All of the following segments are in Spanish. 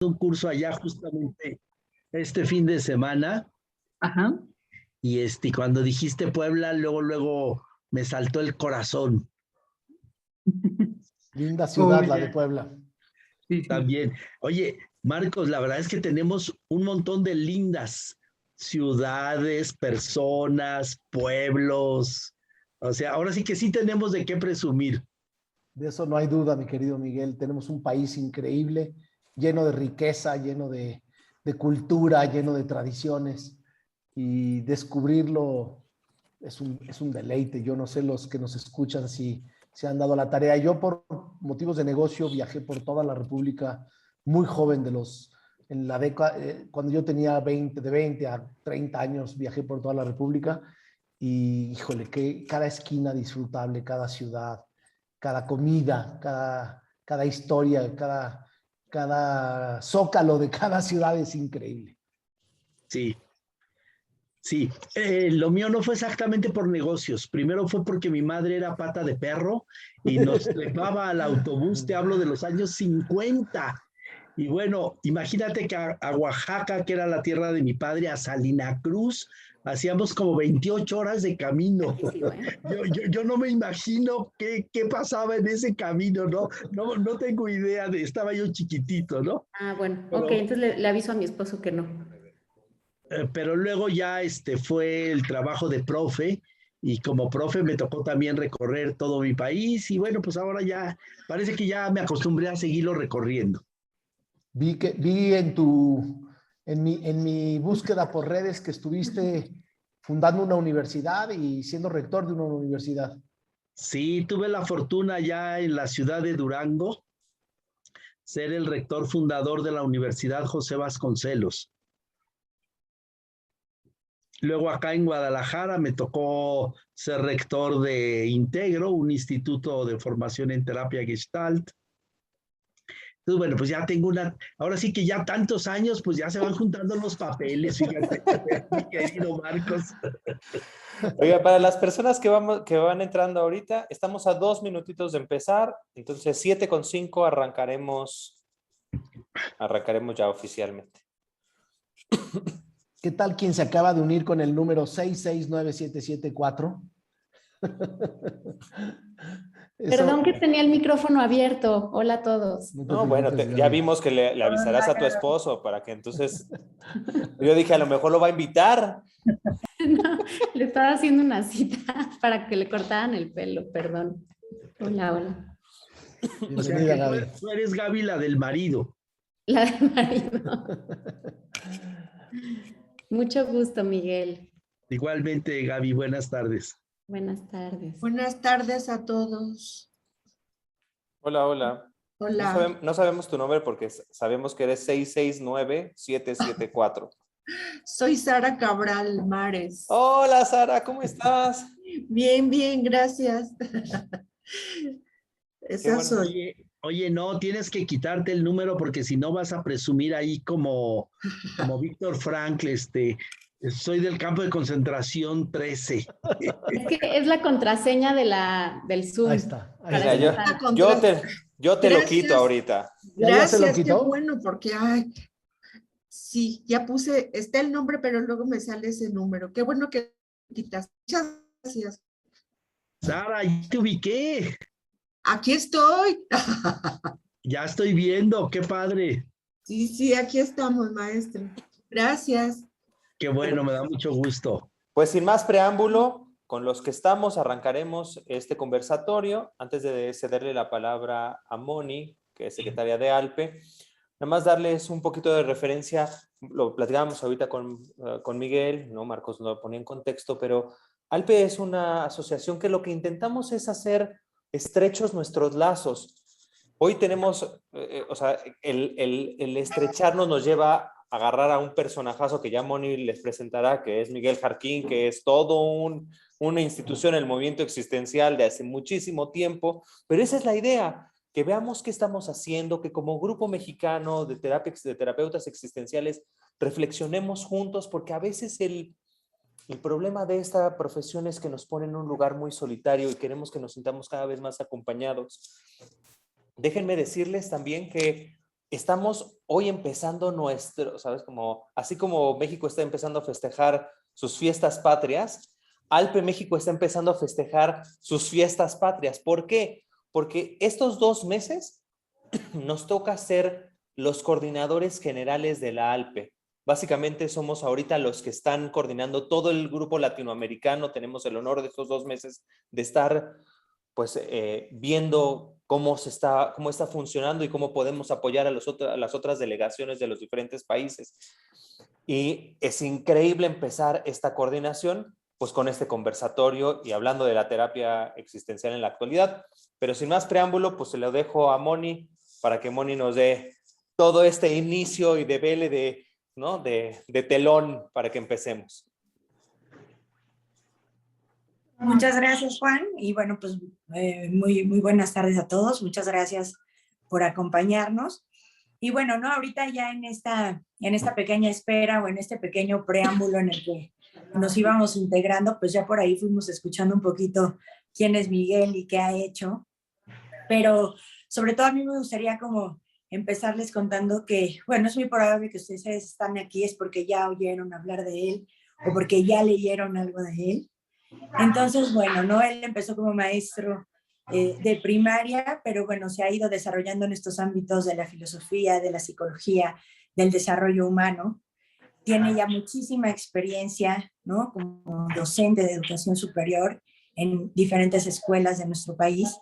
un curso allá justamente este fin de semana. Ajá. Y cuando dijiste Puebla, luego me saltó el corazón. Linda ciudad, Oh, la ya. de Puebla. Sí, sí. También. Oye, Marcos, la verdad es que tenemos un montón de lindas ciudades, personas, pueblos. O sea, ahora sí que sí tenemos de qué presumir. De eso no hay duda, mi querido Miguel. Tenemos un país increíble, lleno de riqueza, lleno de cultura, lleno de tradiciones. Y descubrirlo es un deleite. Yo no sé los que nos escuchan si se han dado la tarea. Yo por motivos de negocio viajé por toda la República muy joven en la década, cuando yo tenía de 20 a 30 años, viajé por toda la República y híjole, que cada esquina disfrutable, cada ciudad, cada comida, cada historia, cada zócalo de cada ciudad es increíble. Sí, sí. Lo mío no fue exactamente por negocios. Primero fue porque mi madre era pata de perro y nos trepaba al autobús, te hablo de los años 50. Y bueno, imagínate que a Oaxaca, que era la tierra de mi padre, a Salina Cruz, hacíamos como 28 horas de camino. Yo no me imagino qué pasaba en ese camino, no tengo idea estaba yo chiquitito, ¿no? Ah, bueno, Pero, ok, entonces le aviso a mi esposo que no. pero luego ya fue el trabajo de profe y como profe me tocó también recorrer todo mi país y bueno, pues ahora ya parece que ya me acostumbré a seguirlo recorriendo. Vi en mi búsqueda por redes que estuviste fundando una universidad y siendo rector de una universidad. Sí, tuve la fortuna ya en la ciudad de Durango ser el rector fundador de la Universidad José Vasconcelos. Luego acá en Guadalajara me tocó ser rector de Integro, un instituto de formación en terapia Gestalt. Entonces, bueno, pues ya tengo ahora sí que ya tantos años, pues ya se van juntando los papeles, fíjate, mi querido Marcos. Oiga, para las personas que van entrando ahorita, estamos a 2 minutitos de empezar, entonces 7:05 arrancaremos ya oficialmente. ¿Qué tal quien se acaba de unir con el número 669774? Perdón que tenía el micrófono abierto. Hola a todos. No, bueno, ya vimos que le avisarás a tu esposo para que entonces... Yo dije, a lo mejor lo va a invitar. No, le estaba haciendo una cita para que le cortaran el pelo, perdón. Hola. O sea que tú eres Gaby, la del marido. La del marido. Mucho gusto, Miguel. Igualmente, Gaby, buenas tardes. Buenas tardes. Buenas tardes a todos. Hola. Hola. No sabemos tu nombre porque sabemos que eres 669774. Soy Sara Cabral Mares. Hola, Sara, ¿cómo estás? Bien, gracias. Esa bueno. soy. Oye, no, tienes que quitarte el número porque si no vas a presumir ahí como Víctor Frankl, soy del campo de concentración 13. Es que es la contraseña del Zoom. Ahí está. Mira, yo te lo quito ahorita. ¿Ya se lo Gracias, qué quitó? bueno, porque sí, ya puse, está el nombre, pero luego me sale ese número. Qué bueno que quitas. Muchas gracias. Sara, ya te ubiqué. Aquí estoy. Ya estoy viendo, qué padre. Sí, aquí estamos, maestro. Gracias. Qué bueno, me da mucho gusto. Pues sin más preámbulo, con los que estamos arrancaremos este conversatorio. Antes de cederle la palabra a Moni, que es secretaria de ALPE, nada más darles un poquito de referencia. Lo platicábamos ahorita con Miguel, ¿no? Marcos lo ponía en contexto, pero ALPE es una asociación que lo que intentamos es hacer estrechos nuestros lazos. Hoy tenemos, el estrecharnos nos lleva a agarrar a un personajazo que ya Moni les presentará, que es Miguel Jarquín, que es todo una institución en el movimiento existencial de hace muchísimo tiempo, pero esa es la idea, que veamos qué estamos haciendo, que como grupo mexicano de terapeutas existenciales reflexionemos juntos, porque a veces el problema de esta profesión es que nos pone en un lugar muy solitario y queremos que nos sintamos cada vez más acompañados. Déjenme decirles también que estamos hoy empezando ¿sabes? Así como México está empezando a festejar sus fiestas patrias, Alpe México está empezando a festejar sus fiestas patrias. ¿Por qué? Porque estos 2 meses nos toca ser los coordinadores generales de la Alpe. Básicamente somos ahorita los que están coordinando todo el grupo latinoamericano. Tenemos el honor de estos 2 meses de estar pues viendo cómo está funcionando y cómo podemos apoyar a las otras delegaciones de los diferentes países. Y es increíble empezar esta coordinación pues con este conversatorio y hablando de la terapia existencial en la actualidad. Pero sin más preámbulo, pues se lo dejo a Moni para que Moni nos dé todo este inicio y devele de telón para que empecemos. Muchas gracias, Juan. Y bueno, pues muy buenas tardes a todos. Muchas gracias por acompañarnos. Y bueno, ¿no? Ahorita ya en esta pequeña espera o en este pequeño preámbulo en el que nos íbamos integrando, pues ya por ahí fuimos escuchando un poquito quién es Miguel y qué ha hecho. Pero sobre todo a mí me gustaría como empezarles contando que, bueno, es muy probable que ustedes están aquí es porque ya oyeron hablar de él o porque ya leyeron algo de él. Entonces, bueno, ¿no? Él empezó como maestro de primaria, pero bueno, se ha ido desarrollando en estos ámbitos de la filosofía, de la psicología, del desarrollo humano. Tiene ya muchísima experiencia, ¿no? Como docente de educación superior en diferentes escuelas de nuestro país.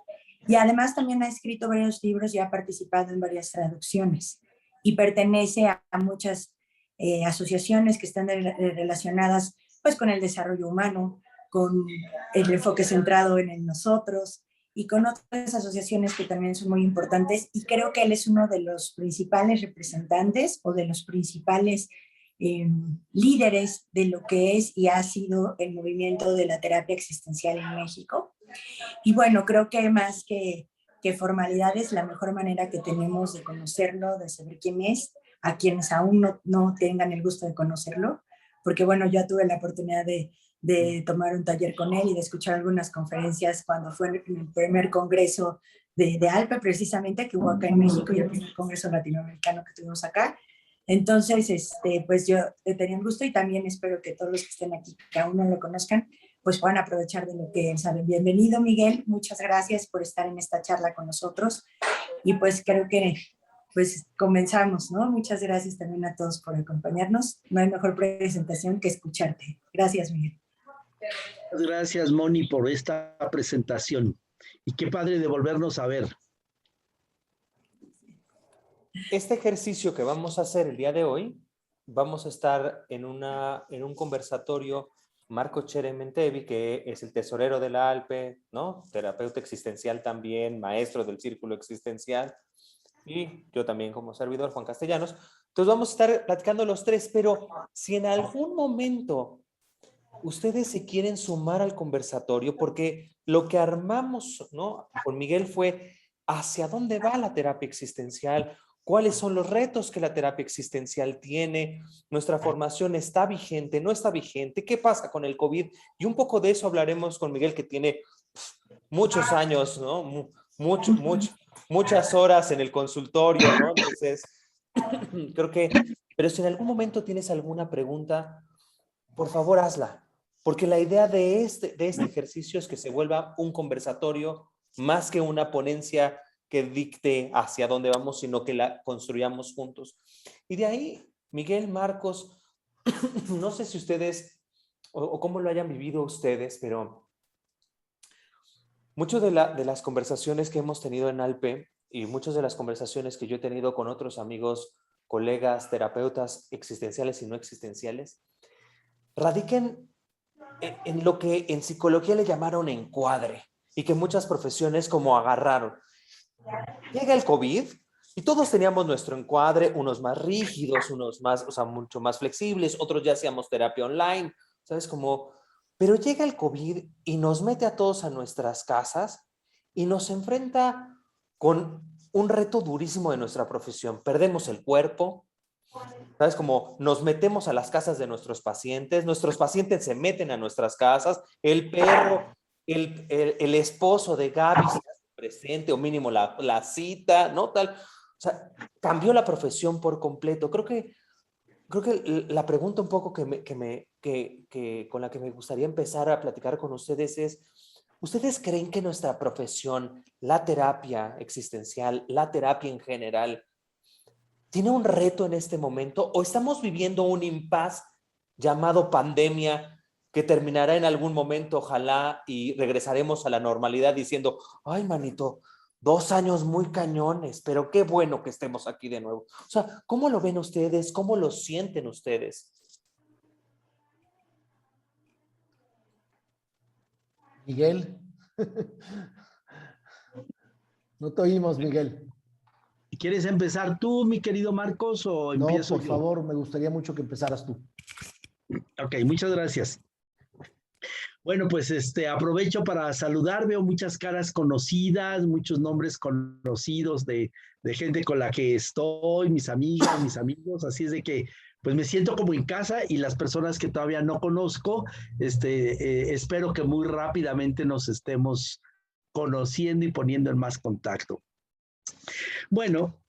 Y además también ha escrito varios libros y ha participado en varias traducciones. Y pertenece a muchas asociaciones que están relacionadas pues con el desarrollo humano, con el enfoque centrado en el nosotros y con otras asociaciones que también son muy importantes. Y creo que él es uno de los principales representantes o de los principales líderes de lo que es y ha sido el movimiento de la terapia existencial en México. Y bueno, creo que más que formalidades, la mejor manera que tenemos de conocerlo, de saber quién es, a quienes aún no tengan el gusto de conocerlo, porque bueno, yo tuve la oportunidad de tomar un taller con él y de escuchar algunas conferencias cuando fue en el primer congreso de Alpe, precisamente, que hubo acá en México, y el primer congreso latinoamericano que tuvimos acá. Entonces, pues yo tenía un gusto y también espero que todos los que estén aquí, que aún no lo conozcan, pues puedan aprovechar de lo que saben. Bienvenido, Miguel. Muchas gracias por estar en esta charla con nosotros. Y pues creo que pues comenzamos, ¿no? Muchas gracias también a todos por acompañarnos. No hay mejor presentación que escucharte. Gracias, Miguel. Gracias, Moni, por esta presentación. Y qué padre de volvernos a ver. Este ejercicio que vamos a hacer el día de hoy, vamos a estar en un conversatorio. Marco Cherementevi, que es el tesorero de la Alpe, ¿no? Terapeuta existencial también, maestro del círculo existencial, y yo también como servidor, Juan Castellanos. Entonces vamos a estar platicando los tres, pero si en algún momento ustedes se quieren sumar al conversatorio, porque lo que armamos, ¿no? Con Miguel fue hacia dónde va la terapia existencial, cuáles son los retos que la terapia existencial tiene, nuestra formación está vigente, no está vigente, qué pasa con el COVID, y un poco de eso hablaremos con Miguel, que tiene muchos años, ¿no? Muchas horas en el consultorio, ¿no? Entonces, creo que, pero si en algún momento tienes alguna pregunta, por favor hazla, porque la idea de este ejercicio es que se vuelva un conversatorio más que una ponencia que dicte hacia dónde vamos, sino que la construyamos juntos. Y de ahí, Miguel, Marcos, no sé si ustedes, o cómo lo hayan vivido ustedes, pero muchas de las conversaciones que hemos tenido en Alpe y muchas de las conversaciones que yo he tenido con otros amigos, colegas, terapeutas existenciales y no existenciales, radican en lo que en psicología le llamaron encuadre y que muchas profesiones como agarraron. Llega el COVID y todos teníamos nuestro encuadre, unos más rígidos, unos más, o sea, mucho más flexibles, otros ya hacíamos terapia online, ¿sabes? Pero llega el COVID y nos mete a todos a nuestras casas y nos enfrenta con un reto durísimo de nuestra profesión. Perdemos el cuerpo, ¿sabes? Nos metemos a las casas de nuestros pacientes se meten a nuestras casas, el perro, el esposo de Gaby presente, o mínimo la cita, ¿no? Tal. O sea, cambió la profesión por completo. Creo que la pregunta un poco con la que me gustaría empezar a platicar con ustedes es, ¿ustedes creen que nuestra profesión, la terapia existencial, la terapia en general, tiene un reto en este momento o estamos viviendo un impasse llamado pandemia que terminará en algún momento, ojalá, y regresaremos a la normalidad diciendo, ay, manito, 2 años muy cañones, pero qué bueno que estemos aquí de nuevo? O sea, ¿cómo lo ven ustedes? ¿Cómo lo sienten ustedes? Miguel. No te oímos, Miguel. ¿Quieres empezar tú, mi querido Marcos, o No, empiezo por yo? favor, me gustaría mucho que empezaras tú. Ok, muchas gracias. Bueno, pues aprovecho para saludar, veo muchas caras conocidas, muchos nombres conocidos de gente con la que estoy, mis amigas, mis amigos, así es de que pues me siento como en casa y las personas que todavía no conozco, espero que muy rápidamente nos estemos conociendo y poniendo en más contacto. Bueno,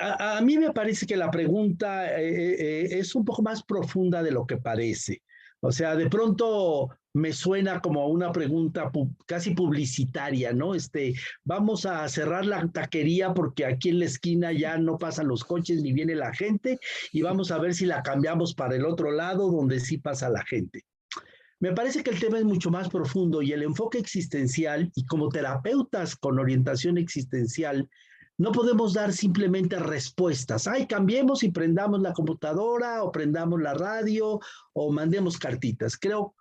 a mí me parece que la pregunta es un poco más profunda de lo que parece. O sea, de pronto me suena como una pregunta casi publicitaria, ¿no? Vamos a cerrar la taquería porque aquí en la esquina ya no pasan los coches ni viene la gente y vamos a ver si la cambiamos para el otro lado donde sí pasa la gente. Me parece que el tema es mucho más profundo y el enfoque existencial, y como terapeutas con orientación existencial, no podemos dar simplemente respuestas. Ay, cambiemos y prendamos la computadora o prendamos la radio o mandemos cartitas. Creo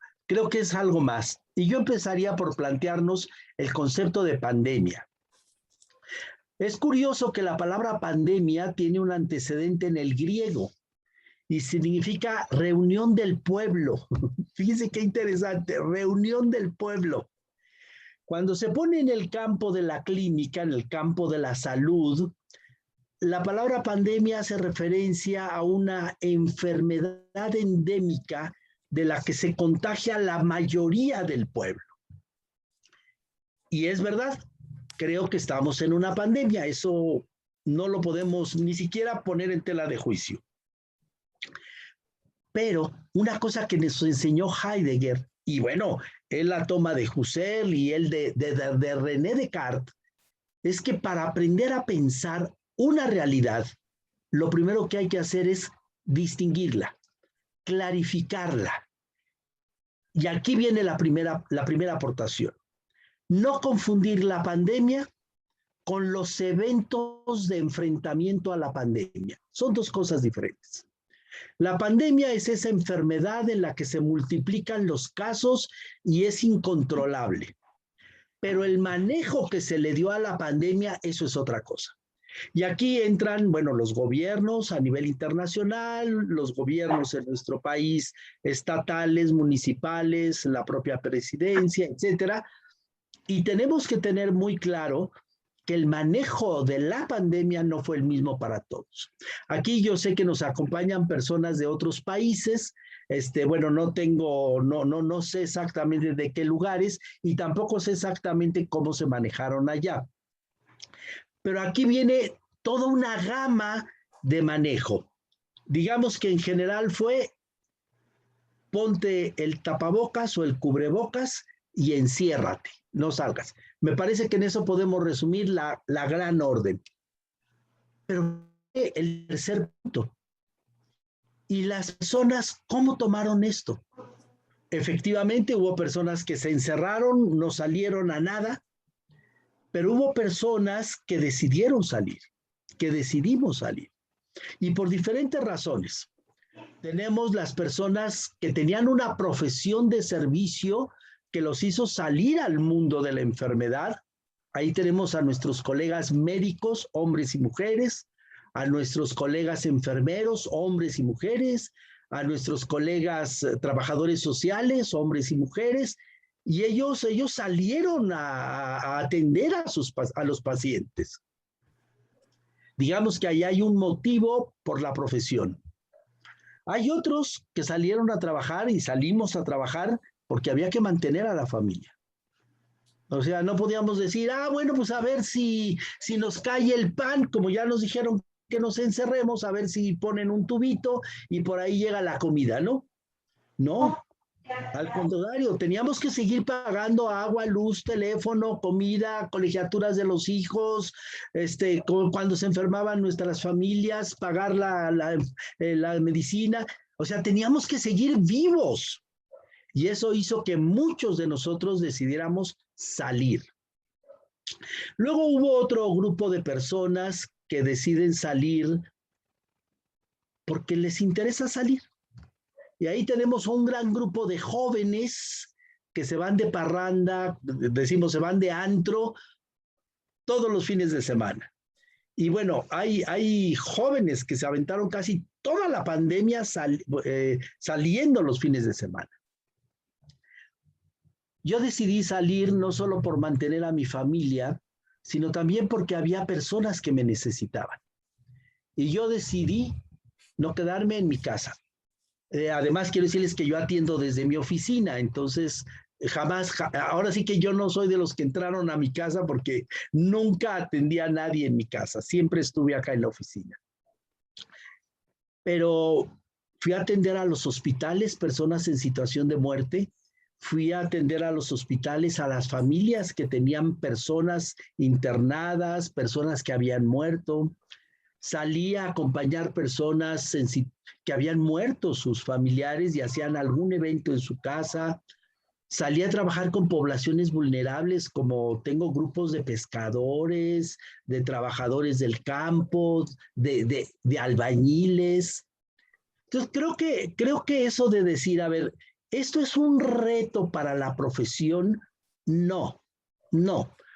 que es algo más. Y yo empezaría por plantearnos el concepto de pandemia. Es curioso que la palabra pandemia tiene un antecedente en el griego y significa reunión del pueblo. Fíjense qué interesante, reunión del pueblo. Cuando se pone en el campo de la clínica, en el campo de la salud, la palabra pandemia hace referencia a una enfermedad endémica de la que se contagia la mayoría del pueblo. Y es verdad, creo que estamos en una pandemia, eso no lo podemos ni siquiera poner en tela de juicio. Pero una cosa que nos enseñó Heidegger, y bueno, él la toma de Husserl y él de René Descartes, es que para aprender a pensar una realidad, lo primero que hay que hacer es distinguirla, clarificarla. Y aquí viene la primera aportación. No confundir la pandemia con los eventos de enfrentamiento a la pandemia. Son dos cosas diferentes. La pandemia es esa enfermedad en la que se multiplican los casos y es incontrolable. Pero el manejo que se le dio a la pandemia, eso es otra cosa. Y aquí entran, bueno, los gobiernos a nivel internacional, los gobiernos en nuestro país, estatales, municipales, la propia presidencia, etcétera. Y tenemos que tener muy claro que el manejo de la pandemia no fue el mismo para todos. Aquí yo sé que nos acompañan personas de otros países, bueno, no sé exactamente de qué lugares y tampoco sé exactamente cómo se manejaron allá. Pero aquí viene toda una gama de manejo. Digamos que en general fue ponte el tapabocas o el cubrebocas y enciérrate, no salgas. Me parece que en eso podemos resumir la gran orden. Pero el tercer punto. ¿Y las personas cómo tomaron esto? Efectivamente, hubo personas que se encerraron, no salieron a nada, pero hubo personas que decidieron salir, que decidimos salir. Y por diferentes razones. Tenemos las personas que tenían una profesión de servicio que los hizo salir al mundo de la enfermedad. Ahí tenemos a nuestros colegas médicos, hombres y mujeres, a nuestros colegas enfermeros, hombres y mujeres, a nuestros colegas trabajadores sociales, hombres y mujeres, y ellos salieron a atender a los pacientes. Digamos que ahí hay un motivo por la profesión. Hay otros que salieron a trabajar y salimos a trabajar porque había que mantener a la familia. O sea, no podíamos decir, bueno, pues a ver si nos cae el pan, como ya nos dijeron que nos encerremos, a ver si ponen un tubito y por ahí llega la comida, ¿no? No, al contrario, teníamos que seguir pagando agua, luz, teléfono, comida, colegiaturas de los hijos, cuando se enfermaban nuestras familias, pagar la medicina. O sea, teníamos que seguir vivos. Y eso hizo que muchos de nosotros decidiéramos salir. Luego hubo otro grupo de personas que deciden salir porque les interesa salir. Y ahí tenemos un gran grupo de jóvenes que se van de parranda, decimos, se van de antro todos los fines de semana. Y bueno, hay jóvenes que se aventaron casi toda la pandemia saliendo los fines de semana. Yo decidí salir no solo por mantener a mi familia, sino también porque había personas que me necesitaban. Y yo decidí no quedarme en mi casa. Además, quiero decirles que yo atiendo desde mi oficina, entonces ahora sí que yo no soy de los que entraron a mi casa porque nunca atendí a nadie en mi casa, siempre estuve acá en la oficina. Pero fui a atender a los hospitales, personas en situación de muerte, fui a atender a los hospitales, a las familias que tenían personas internadas, personas que habían muerto. Salí a acompañar personas que habían muerto sus familiares y hacían algún evento en su casa. Salí a trabajar con poblaciones vulnerables, como tengo grupos de pescadores, de trabajadores del campo, de albañiles. Entonces, creo que eso de decir, a ver, ¿esto es un reto para la profesión? No.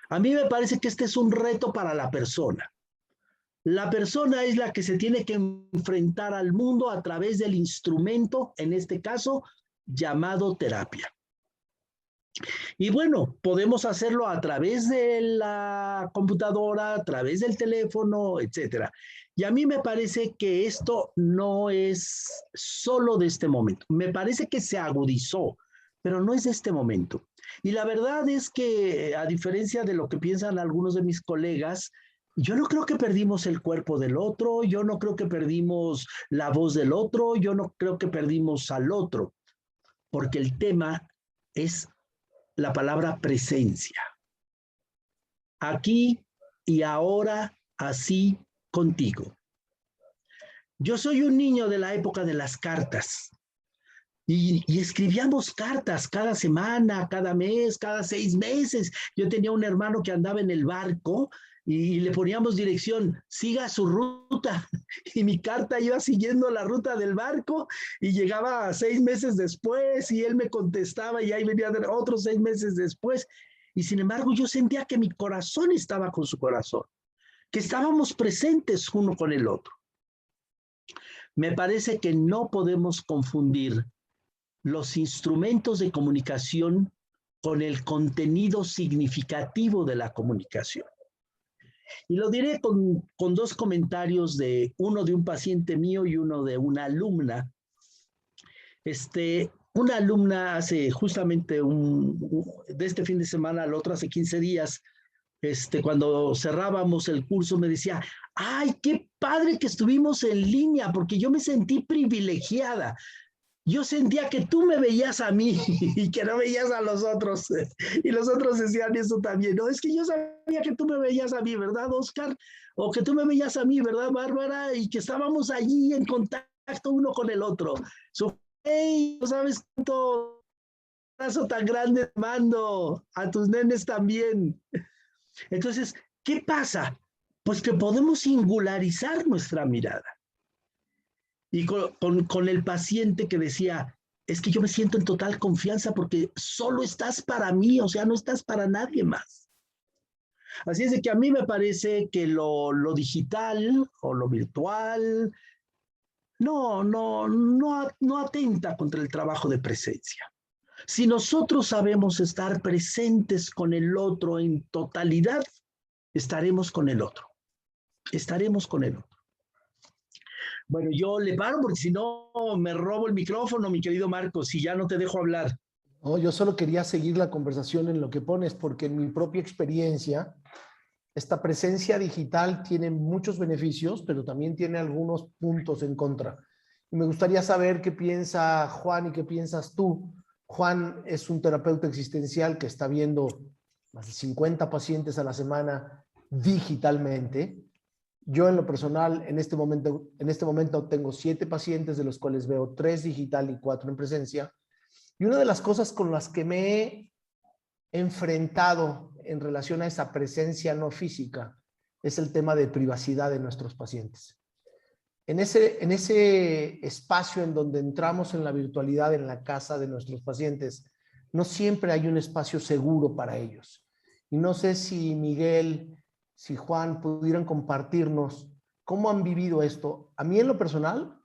A mí me parece que este es un reto para la persona. La persona es la que se tiene que enfrentar al mundo a través del instrumento, en este caso, llamado terapia. Y bueno, podemos hacerlo a través de la computadora, a través del teléfono, etcétera. Y a mí me parece que esto no es solo de este momento. Me parece que se agudizó, pero no es de este momento. Y la verdad es que, a diferencia de lo que piensan algunos de mis colegas, yo no creo que perdimos el cuerpo del otro, yo no creo que perdimos la voz del otro, yo no creo que perdimos al otro, porque el tema es la palabra presencia. Aquí y ahora, así contigo. Yo soy un niño de la época de las cartas y escribíamos cartas cada semana, cada mes, cada 6 meses. Yo tenía un hermano que andaba en el barco y le poníamos dirección, siga su ruta, y mi carta iba siguiendo la ruta del barco y llegaba 6 meses después y él me contestaba y ahí venía otros 6 meses después, y sin embargo yo sentía que mi corazón estaba con su corazón, que estábamos presentes uno con el otro. Me parece que no podemos confundir los instrumentos de comunicación con el contenido significativo de la comunicación. Y lo diré con 2 comentarios, uno de un paciente mío y uno de una alumna. Una alumna hace justamente de este fin de semana al otro, hace 15 días, cuando cerrábamos el curso, me decía, ¡ay, qué padre que estuvimos en línea! Porque yo me sentí privilegiada. Yo sentía que tú me veías a mí y que no veías a los otros. Y los otros decían eso también. No, es que yo sabía que tú me veías a mí, ¿verdad, Oscar? O que tú me veías a mí, ¿verdad, Bárbara? Y que estábamos allí en contacto uno con el otro. Hey, no sabes cuánto abrazo tan grande te mando, a tus nenes también. Entonces, ¿qué pasa? Pues que podemos singularizar nuestra mirada. Y con el paciente que decía, es que yo me siento en total confianza porque solo estás para mí, o sea, no estás para nadie más. Así es de que a mí me parece que lo digital o lo virtual no atenta contra el trabajo de presencia. Si nosotros sabemos estar presentes con el otro en totalidad, estaremos con el otro. Estaremos con el otro. Bueno, yo le paro porque si no me robo el micrófono, mi querido Marcos, y ya no te dejo hablar. No, yo solo quería seguir la conversación en lo que pones, porque en mi propia experiencia, esta presencia digital tiene muchos beneficios, pero también tiene algunos puntos en contra. Y me gustaría saber qué piensa Juan y qué piensas tú. Juan es un terapeuta existencial que está viendo más de 50 pacientes a la semana digitalmente. Yo en lo personal, en este momento tengo 7 pacientes, de los cuales veo 3 digital y 4 en presencia. Y una de las cosas con las que me he enfrentado en relación a esa presencia no física es el tema de privacidad de nuestros pacientes. En ese espacio en donde entramos en la virtualidad en la casa de nuestros pacientes, no siempre hay un espacio seguro para ellos. Y no sé si Miguel, si Juan pudieran compartirnos cómo han vivido esto. A mí en lo personal,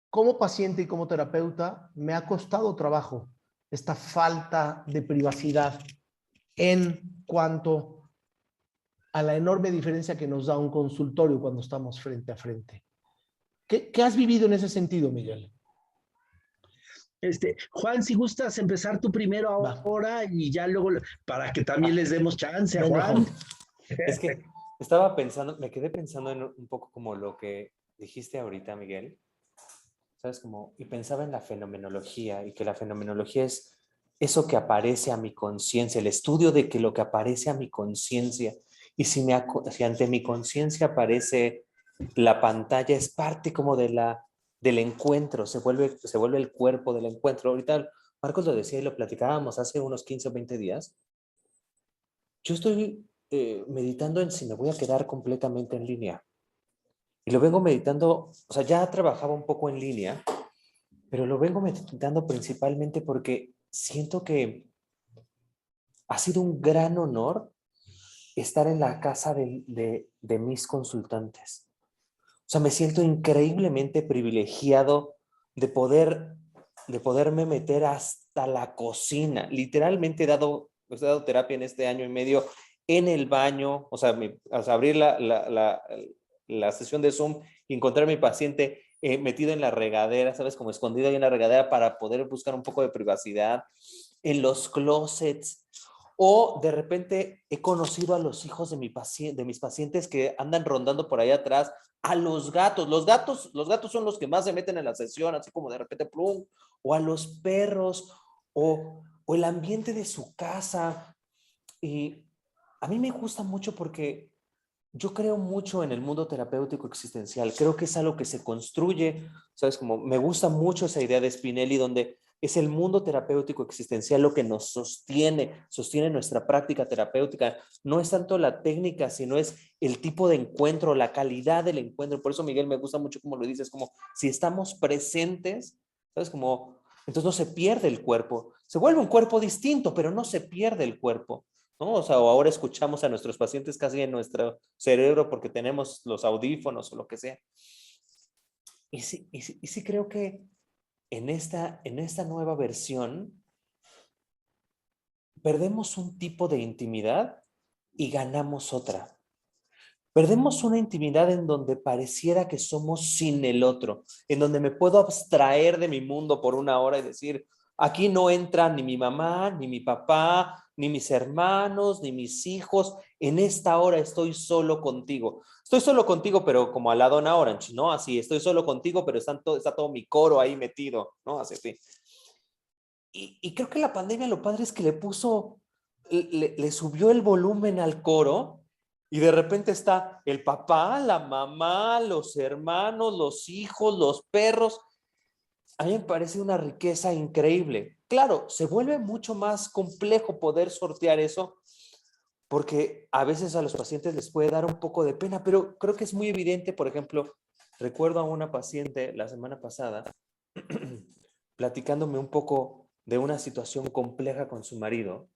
como paciente y como terapeuta, me ha costado trabajo esta falta de privacidad en cuanto a la enorme diferencia que nos da un consultorio cuando estamos frente a frente. ¿Qué has vivido en ese sentido, Miguel? Juan, si gustas empezar tú primero ahora y ya luego, para que también les demos chance a Juan. Es que estaba pensando, me quedé pensando en un poco como lo que dijiste ahorita, Miguel. ¿Sabes? Y pensaba en la fenomenología, y que la fenomenología es eso que aparece a mi conciencia, el estudio de que lo que aparece a mi conciencia, y si ante mi conciencia aparece la pantalla, es parte como del encuentro, se vuelve el cuerpo del encuentro. Ahorita Marcos lo decía y lo platicábamos hace unos 15 o 20 días. Yo estoy meditando en si me voy a quedar completamente en línea. Y lo vengo meditando, o sea, ya trabajaba un poco en línea, pero lo vengo meditando principalmente porque siento que ha sido un gran honor estar en la casa de mis consultantes. O sea, me siento increíblemente privilegiado de poderme meter hasta la cocina. Literalmente he dado terapia en este año y medio en el baño, o sea, abrir la sesión de Zoom y encontrar a mi paciente metido en la regadera, ¿sabes? Como escondido ahí en la regadera para poder buscar un poco de privacidad, en los closets. O de repente he conocido a los hijos de mis pacientes que andan rondando por ahí atrás, a los gatos. Los gatos son los que más se meten en la sesión, así como de repente, plum, o a los perros, o el ambiente de su casa. Y a mí me gusta mucho porque yo creo mucho en el mundo terapéutico existencial. Creo que es algo que se construye, ¿sabes? Como me gusta mucho esa idea de Spinelli, donde es el mundo terapéutico existencial lo que nos sostiene nuestra práctica terapéutica. No es tanto la técnica, sino es el tipo de encuentro, la calidad del encuentro. Por eso, Miguel, me gusta mucho como lo dices, como si estamos presentes, ¿sabes? Como, entonces no se pierde el cuerpo. Se vuelve un cuerpo distinto, pero no se pierde el cuerpo, ¿no? O sea, o ahora escuchamos a nuestros pacientes casi en nuestro cerebro porque tenemos los audífonos o lo que sea. Y sí creo que en esta nueva versión perdemos un tipo de intimidad y ganamos otra. Perdemos una intimidad en donde pareciera que somos sin el otro, en donde me puedo abstraer de mi mundo por una hora y decir, aquí no entra ni mi mamá, ni mi papá, ni mis hermanos, ni mis hijos. En esta hora estoy solo contigo. Estoy solo contigo, pero como a la Donna Orange, ¿no? Así, estoy solo contigo, pero está todo mi coro ahí metido, ¿no? Así. Y creo que la pandemia lo padre es que le subió el volumen al coro. Y de repente está el papá, la mamá, los hermanos, los hijos, los perros. A mí me parece una riqueza increíble. Claro, se vuelve mucho más complejo poder sortear eso porque a veces a los pacientes les puede dar un poco de pena, pero creo que es muy evidente. Por ejemplo, recuerdo a una paciente la semana pasada platicándome un poco de una situación compleja con su marido,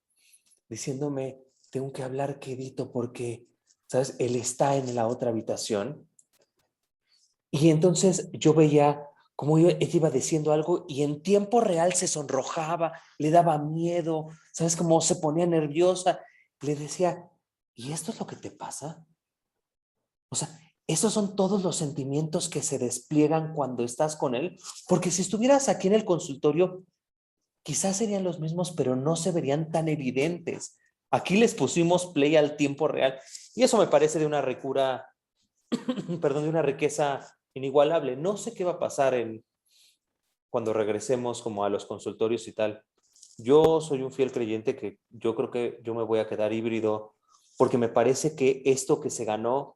diciéndome, tengo que hablar quedito porque, ¿sabes? Él está en la otra habitación. Y entonces yo veía cómo ella iba diciendo algo y en tiempo real se sonrojaba, le daba miedo, ¿sabes? Cómo se ponía nerviosa. Le decía, ¿y esto es lo que te pasa? O sea, esos son todos los sentimientos que se despliegan cuando estás con él. Porque si estuvieras aquí en el consultorio, quizás serían los mismos, pero no se verían tan evidentes. Aquí les pusimos play al tiempo real y eso me parece de una ricura, perdón, de una riqueza inigualable. No sé qué va a pasar cuando regresemos como a los consultorios y tal. Yo soy un fiel creyente que yo creo que yo me voy a quedar híbrido porque me parece que esto que se ganó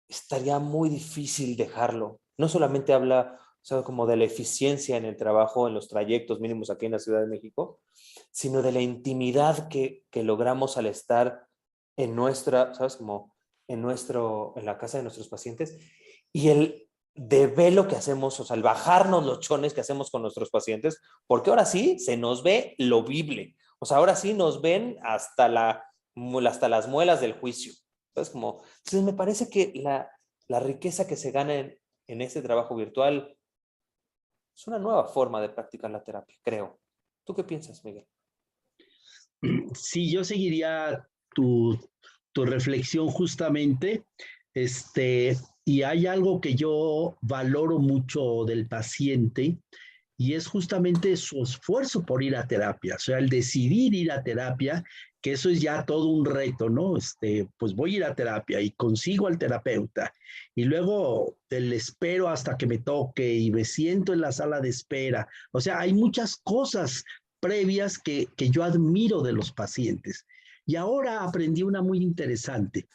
estaría muy difícil dejarlo. No solamente habla, o sea, como de la eficiencia en el trabajo, en los trayectos mínimos aquí en la Ciudad de México, sino de la intimidad que logramos al estar en nuestra, ¿sabes? Como en la casa de nuestros pacientes y el desvelo que hacemos, o sea, el bajarnos los chones que hacemos con nuestros pacientes, porque ahora sí se nos ve lo vible. O sea, ahora sí nos ven hasta las muelas del juicio. Entonces, entonces me parece que la riqueza que se gana en este trabajo virtual es una nueva forma de practicar la terapia, creo. ¿Tú qué piensas, Miguel? Sí, yo seguiría tu reflexión justamente, y hay algo que yo valoro mucho del paciente y es justamente su esfuerzo por ir a terapia, o sea, el decidir ir a terapia, que eso es ya todo un reto, ¿no? Pues voy a ir a terapia y consigo al terapeuta y luego el espero hasta que me toque y me siento en la sala de espera. O sea, hay muchas cosas previas que yo admiro de los pacientes. Y ahora aprendí una muy interesante.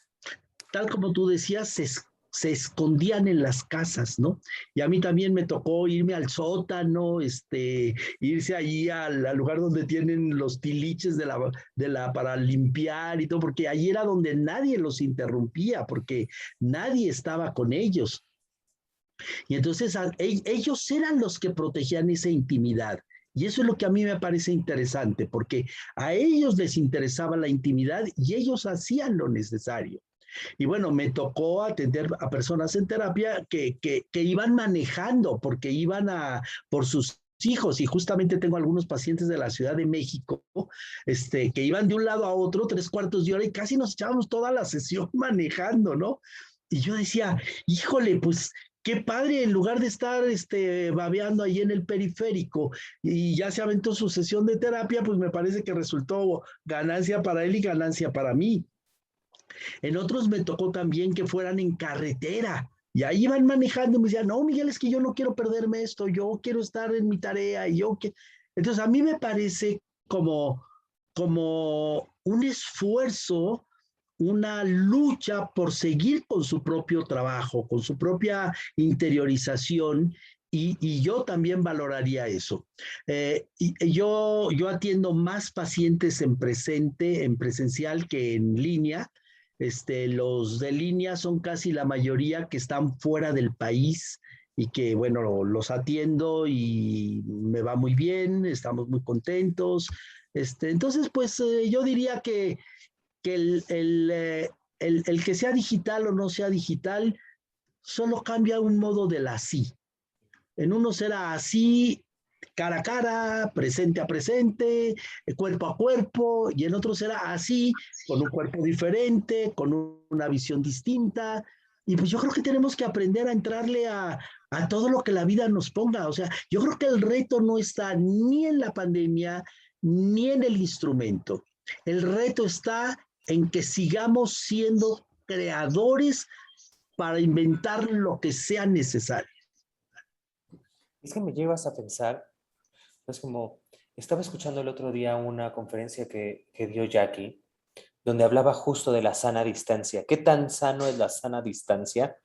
Tal como tú decías, se escondían en las casas, ¿no? Y a mí también me tocó irme al sótano, irse allí al lugar donde tienen los tiliches para limpiar y todo, porque allí era donde nadie los interrumpía, porque nadie estaba con ellos. Y entonces ellos eran los que protegían esa intimidad. Y eso es lo que a mí me parece interesante, porque a ellos les interesaba la intimidad y ellos hacían lo necesario. Y bueno, me tocó atender a personas en terapia que iban manejando porque iban por sus hijos y justamente tengo algunos pacientes de la Ciudad de México que iban de un lado a otro 3/4 de hora y casi nos echábamos toda la sesión manejando, ¿no? Y yo decía, híjole, pues qué padre, en lugar de estar babeando ahí en el periférico y ya se aventó su sesión de terapia, pues me parece que resultó ganancia para él y ganancia para mí. En otros me tocó también que fueran en carretera. Y ahí iban manejando y me decían, no, Miguel, es que yo no quiero perderme esto, yo quiero estar en mi tarea. Entonces, a mí me parece como un esfuerzo, una lucha por seguir con su propio trabajo, con su propia interiorización, y yo también valoraría eso. Yo atiendo más pacientes en presencial que en línea. Los de línea son casi la mayoría que están fuera del país y que, bueno, los atiendo y me va muy bien, estamos muy contentos. Entonces, pues yo diría que el que sea digital o no sea digital solo cambia un modo del así. En uno será así, cara a cara, presente a presente, cuerpo a cuerpo, y en otro será así, con un cuerpo diferente, con una visión distinta. Y pues yo creo que tenemos que aprender a entrarle a todo lo que la vida nos ponga. O sea, yo creo que el reto no está ni en la pandemia, ni en el instrumento. El reto está en que sigamos siendo creadores para inventar lo que sea necesario. Es que me llevas a pensar, es estaba escuchando el otro día una conferencia que dio Jackie, donde hablaba justo de la sana distancia. ¿Qué tan sano es la sana distancia?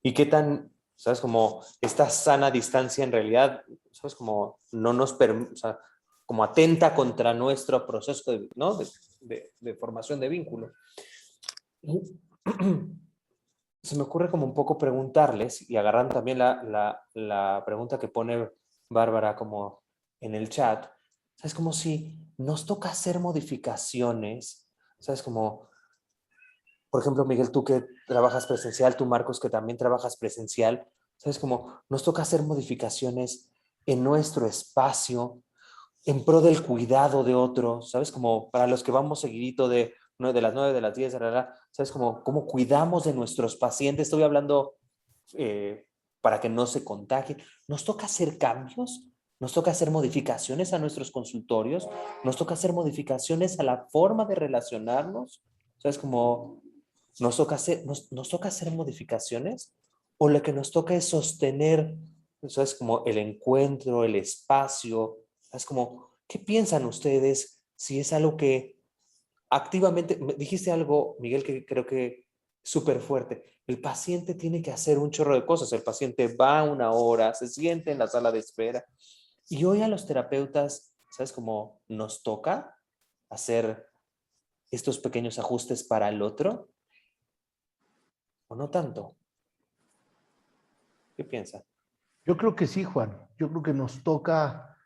Y qué tan, ¿sabes? Esta sana distancia en realidad, ¿sabes? No nos permite, o sea, como atenta contra nuestro proceso de formación de vínculo. Y se me ocurre como un poco preguntarles, y agarrando también la pregunta que pone Bárbara como en el chat, ¿sabes? Como si nos toca hacer modificaciones, ¿sabes? Por ejemplo, Miguel, tú que trabajas presencial, tú Marcos que también trabajas presencial, ¿sabes? Nos toca hacer modificaciones en nuestro espacio, en pro del cuidado de otros, ¿sabes? Para los que vamos seguidito de las 9, de las 10, ¿sabes? Cómo cuidamos de nuestros pacientes. Estoy hablando para que no se contagien. Nos toca hacer cambios nos toca hacer modificaciones a nuestros consultorios, nos toca hacer modificaciones a la forma de relacionarnos, o sea, es como nos toca hacer modificaciones, o lo que nos toca es sostener, eso es como el encuentro, el espacio, es como, ¿qué piensan ustedes si es algo que activamente, dijiste algo, Miguel, que creo que súper fuerte, el paciente tiene que hacer un chorro de cosas, el paciente va 1 hora, se siente en la sala de espera, y hoy a los terapeutas, ¿sabes cómo nos toca hacer estos pequeños ajustes para el otro? ¿O no tanto? ¿Qué piensa? Yo creo que sí, Juan. Yo creo que nos toca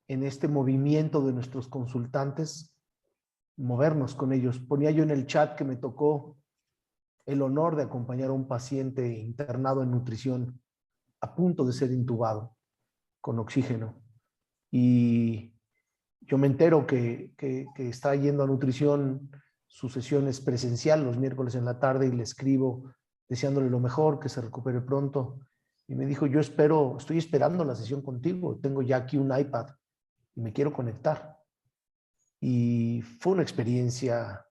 en este movimiento de nuestros consultantes movernos con ellos. Ponía yo en el chat que me tocó el honor de acompañar a un paciente internado en nutrición a punto de ser intubado con oxígeno. Y yo me entero que está yendo a nutrición, su sesión es presencial los miércoles en la tarde, y le escribo deseándole lo mejor, que se recupere pronto. Y me dijo, estoy esperando la sesión contigo, tengo ya aquí un iPad y me quiero conectar. Y fue una experiencia,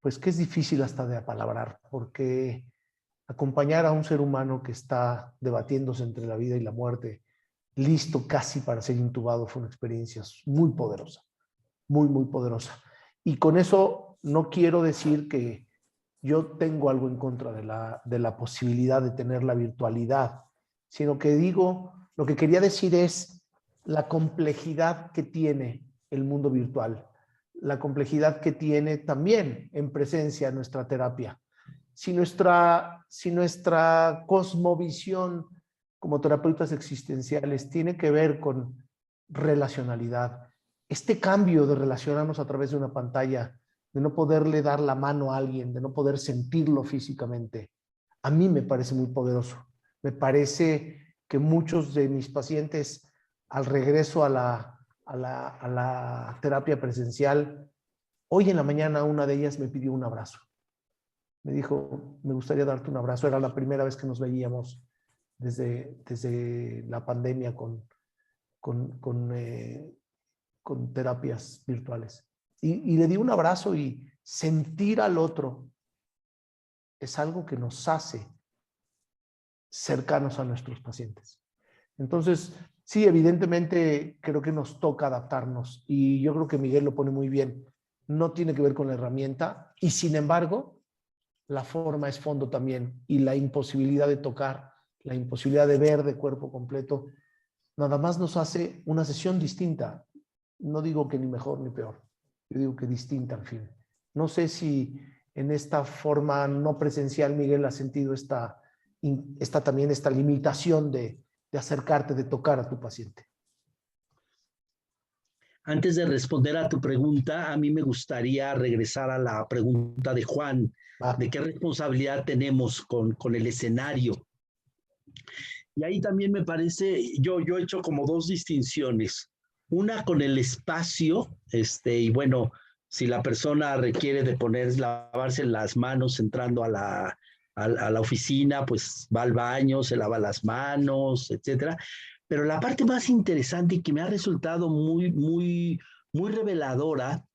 pues que es difícil hasta de apalabrar, porque acompañar a un ser humano que está debatiéndose entre la vida y la muerte, listo casi para ser intubado, fue una experiencia muy poderosa, muy, muy poderosa. Y con eso no quiero decir que yo tengo algo en contra de la posibilidad de tener la virtualidad, sino que digo, lo que quería decir es la complejidad que tiene el mundo virtual, la complejidad que tiene también en presencia nuestra terapia. Si nuestra cosmovisión como terapeutas existenciales tiene que ver con relacionalidad, este cambio de relacionarnos a través de una pantalla, de no poderle dar la mano a alguien, de no poder sentirlo físicamente, a mí me parece muy poderoso. Me parece que muchos de mis pacientes, al regreso a la terapia presencial, hoy en la mañana una de ellas me pidió un abrazo. Me dijo, me gustaría darte un abrazo. Era la primera vez que nos veíamos desde la pandemia con terapias virtuales. Y le di un abrazo, y sentir al otro es algo que nos hace cercanos a nuestros pacientes. Entonces, sí, evidentemente creo que nos toca adaptarnos, y yo creo que Miguel lo pone muy bien. No tiene que ver con la herramienta, y sin embargo, la forma es fondo también, y la imposibilidad de tocar, la imposibilidad de ver de cuerpo completo, nada más nos hace una sesión distinta. No digo que ni mejor ni peor, yo digo que distinta al fin. No sé si en esta forma no presencial, Miguel, ha sentido esta limitación de acercarte, de tocar a tu paciente. Antes de responder a tu pregunta, a mí me gustaría regresar a la pregunta de Juan, de qué responsabilidad tenemos con el escenario. Y ahí también me parece, yo he hecho como dos distinciones. Una con el espacio, y bueno, si la persona requiere de lavarse las manos entrando a la oficina, pues va al baño, se lava las manos, etcétera. Pero la parte más interesante y que me ha resultado muy, muy, muy reveladora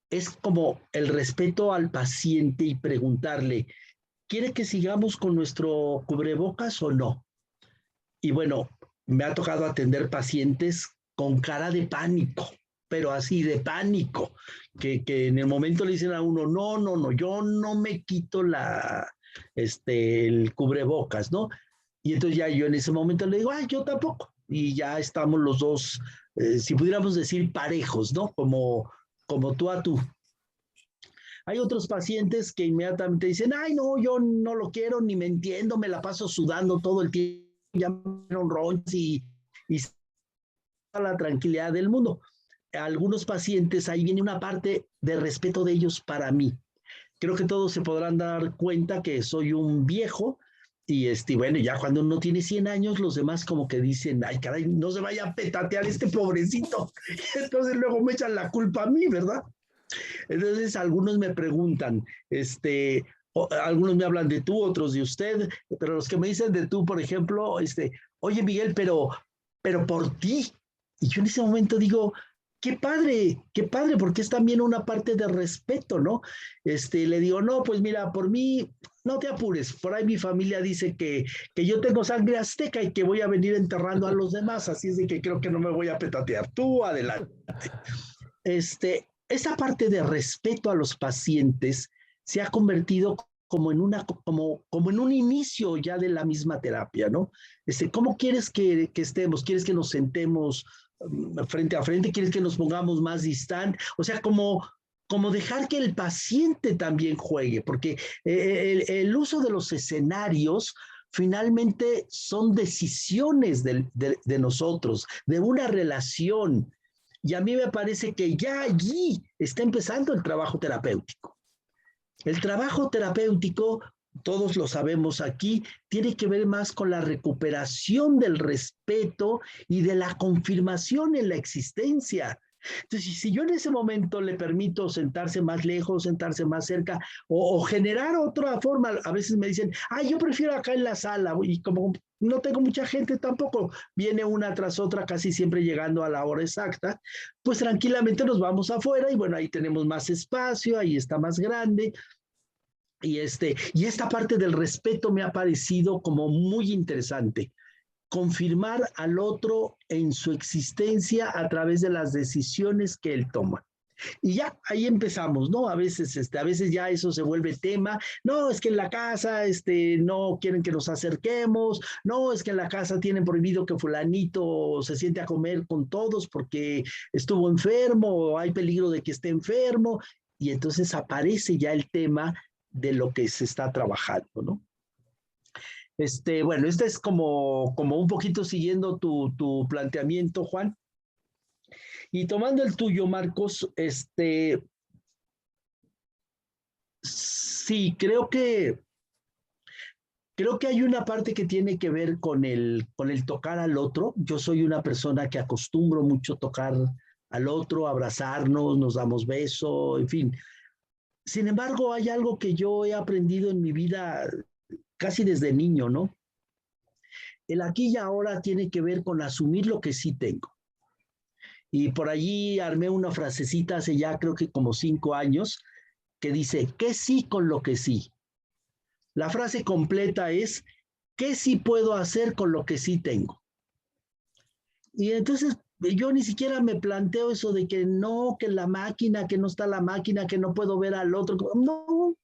es como el respeto al paciente y preguntarle, ¿quiere que sigamos con nuestro cubrebocas o no? Y bueno, me ha tocado atender pacientes con cara de pánico, pero así de pánico, que en el momento le dicen a uno, no, yo no me quito el cubrebocas, ¿no? Y entonces ya yo en ese momento le digo, yo tampoco. Y ya estamos los dos, si pudiéramos decir parejos, ¿no? Como tú a tú. Hay otros pacientes que inmediatamente dicen, no, yo no lo quiero, ni me entiendo, me la paso sudando todo el tiempo, ya me dieron ronchas y la tranquilidad del mundo. Algunos pacientes, ahí viene una parte de respeto de ellos para mí. Creo que todos se podrán dar cuenta que soy un viejo, y bueno, ya cuando uno tiene 100 años, los demás como que dicen, ay caray, no se vaya a petatear este pobrecito. Entonces luego me echan la culpa a mí, ¿verdad? Entonces algunos me preguntan, algunos me hablan de tú, otros de usted, pero los que me dicen de tú, por ejemplo, oye Miguel, pero pero por ti. Y yo en ese momento digo, qué padre, porque es también una parte de respeto, ¿no? Le digo, no, pues mira, por mí, no te apures, por ahí mi familia dice que yo tengo sangre azteca y que voy a venir enterrando a los demás, así es de que creo que no me voy a petatear. Tú adelante. Esa parte de respeto a los pacientes se ha convertido como en un inicio ya de la misma terapia, ¿no? ¿Cómo quieres que estemos? ¿Quieres que nos sentemos frente a frente? ¿Quieres que nos pongamos más distantes? O sea, como dejar que el paciente también juegue, porque el uso de los escenarios finalmente son decisiones de nosotros, de una relación. Y a mí me parece que ya allí está empezando el trabajo terapéutico. El trabajo terapéutico, todos lo sabemos aquí, tiene que ver más con la recuperación del respeto y de la confirmación en la existencia. Entonces, si yo en ese momento le permito sentarse más lejos, sentarse más cerca o generar otra forma, a veces me dicen, yo prefiero acá en la sala, y como no tengo mucha gente tampoco, viene una tras otra casi siempre llegando a la hora exacta, pues tranquilamente nos vamos afuera y bueno, ahí tenemos más espacio, ahí está más grande. Y esta parte del respeto me ha parecido como muy interesante. Confirmar al otro en su existencia a través de las decisiones que él toma. Y ya, ahí empezamos, ¿no? A veces ya eso se vuelve tema. No, es que en la casa, no quieren que nos acerquemos. No, es que en la casa tienen prohibido que fulanito se siente a comer con todos porque estuvo enfermo o hay peligro de que esté enfermo. Y entonces aparece ya el tema de lo que se está trabajando, ¿no? Bueno, es como un poquito siguiendo tu planteamiento, Juan. Y tomando el tuyo, Marcos, sí, creo que hay una parte que tiene que ver con el tocar al otro. Yo soy una persona que acostumbro mucho tocar al otro, abrazarnos, nos damos besos, en fin. Sin embargo, hay algo que yo he aprendido en mi vida casi desde niño, ¿no? El aquí y ahora tiene que ver con asumir lo que sí tengo. Y por allí armé una frasecita hace ya creo que como 5 años que dice, ¿qué sí con lo que sí? La frase completa es, ¿qué sí puedo hacer con lo que sí tengo? Y entonces yo ni siquiera me planteo eso de que no, que la máquina, que no está la máquina, que no puedo ver al otro. No,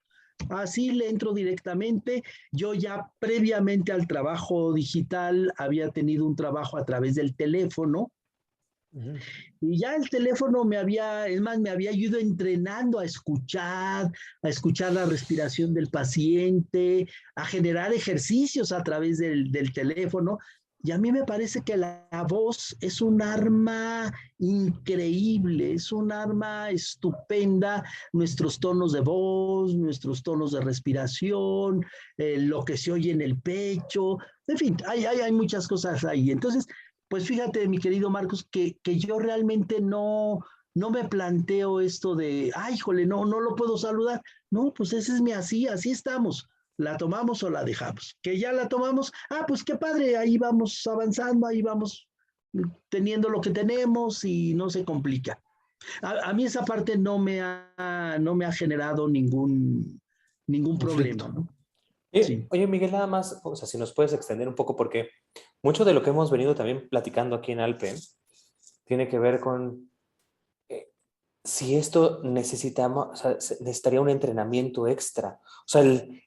así le entro directamente. Yo ya previamente al trabajo digital había tenido un trabajo a través del teléfono. Y ya el teléfono me había ido entrenando a escuchar la respiración del paciente, a generar ejercicios a través del teléfono. Y a mí me parece que la voz es un arma increíble, es un arma estupenda. Nuestros tonos de voz, nuestros tonos de respiración, lo que se oye en el pecho, en fin, hay muchas cosas ahí. Entonces, pues fíjate, mi querido Marcos, que yo realmente no me planteo esto de, híjole, no lo puedo saludar. No, pues ese es así estamos. ¿La tomamos o la dejamos? Que ya la tomamos, pues qué padre, ahí vamos avanzando, ahí vamos teniendo lo que tenemos y no se complica. A mí esa parte no me ha generado ningún problema, ¿no? Sí. Oye, Miguel, nada más, o sea, si nos puedes extender un poco, porque mucho de lo que hemos venido también platicando aquí en Alpe tiene que ver con si esto necesitaría un entrenamiento extra. O sea,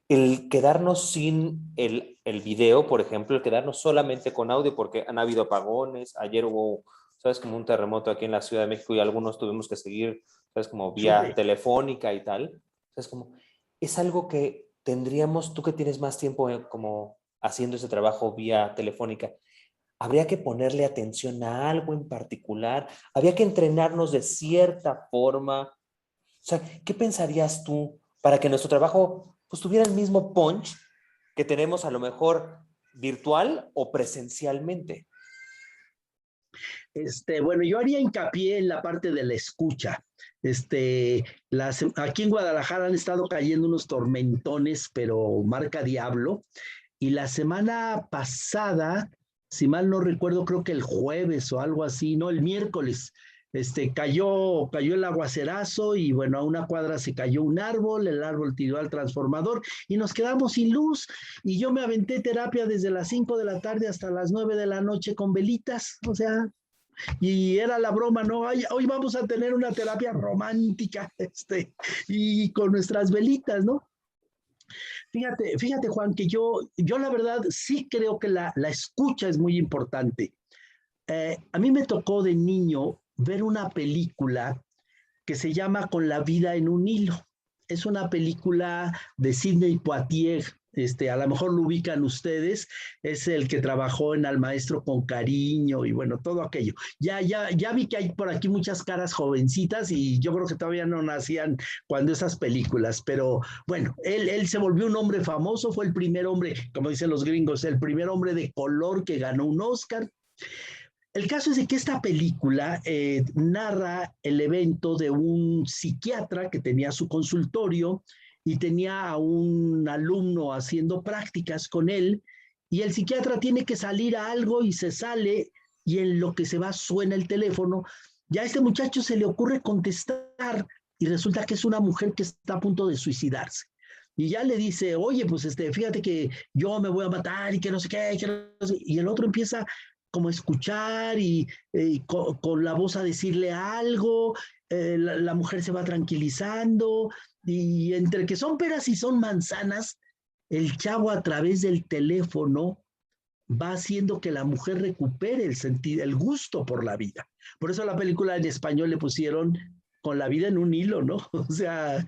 el quedarnos sin el video, por ejemplo, el quedarnos solamente con audio, porque han habido apagones. Ayer hubo, ¿sabes? Como un terremoto aquí en la Ciudad de México y algunos tuvimos que seguir, ¿sabes? Como vía telefónica y tal. Es algo que tendríamos, tú que tienes más tiempo como haciendo ese trabajo vía telefónica, habría que ponerle atención a algo en particular, habría que entrenarnos de cierta forma. O sea, ¿qué pensarías tú para que nuestro trabajo pues tuviera el mismo punch que tenemos a lo mejor virtual o presencialmente? Bueno, yo haría hincapié en la parte de la escucha. Aquí en Guadalajara han estado cayendo unos tormentones, pero marca diablo. Y la semana pasada si mal no recuerdo, creo que el jueves o algo así, no, el miércoles. Cayó el aguacerazo y bueno, a una cuadra se cayó un árbol, el árbol tiró al transformador y nos quedamos sin luz y yo me aventé terapia desde las 5 de la tarde hasta las 9 de la noche con velitas, o sea, y era la broma, ¿no? Hoy vamos a tener una terapia romántica, y con nuestras velitas, ¿no? Fíjate, Juan, que yo la verdad sí creo que la escucha es muy importante. A mí me tocó de niño ver una película que se llama Con la vida en un hilo. Es una película de Sidney Poitier, a lo mejor lo ubican ustedes, es el que trabajó en Al Maestro con Cariño y bueno, todo aquello. Ya vi que hay por aquí muchas caras jovencitas y yo creo que todavía no nacían cuando esas películas, pero bueno, él se volvió un hombre famoso, fue el primer hombre, como dicen los gringos, el primer hombre de color que ganó un Oscar. El caso es de que esta película narra el evento de un psiquiatra que tenía su consultorio y tenía a un alumno haciendo prácticas con él y el psiquiatra tiene que salir a algo y se sale y en lo que se va suena el teléfono. Ya a este muchacho se le ocurre contestar y resulta que es una mujer que está a punto de suicidarse. Y ya le dice, oye, pues fíjate que yo me voy a matar y que no sé qué, y el otro empieza como escuchar y con la voz a decirle algo, la mujer se va tranquilizando y entre que son peras y son manzanas, el chavo a través del teléfono va haciendo que la mujer recupere el gusto por la vida. Por eso la película en español le pusieron Con la vida en un hilo, ¿no? O sea,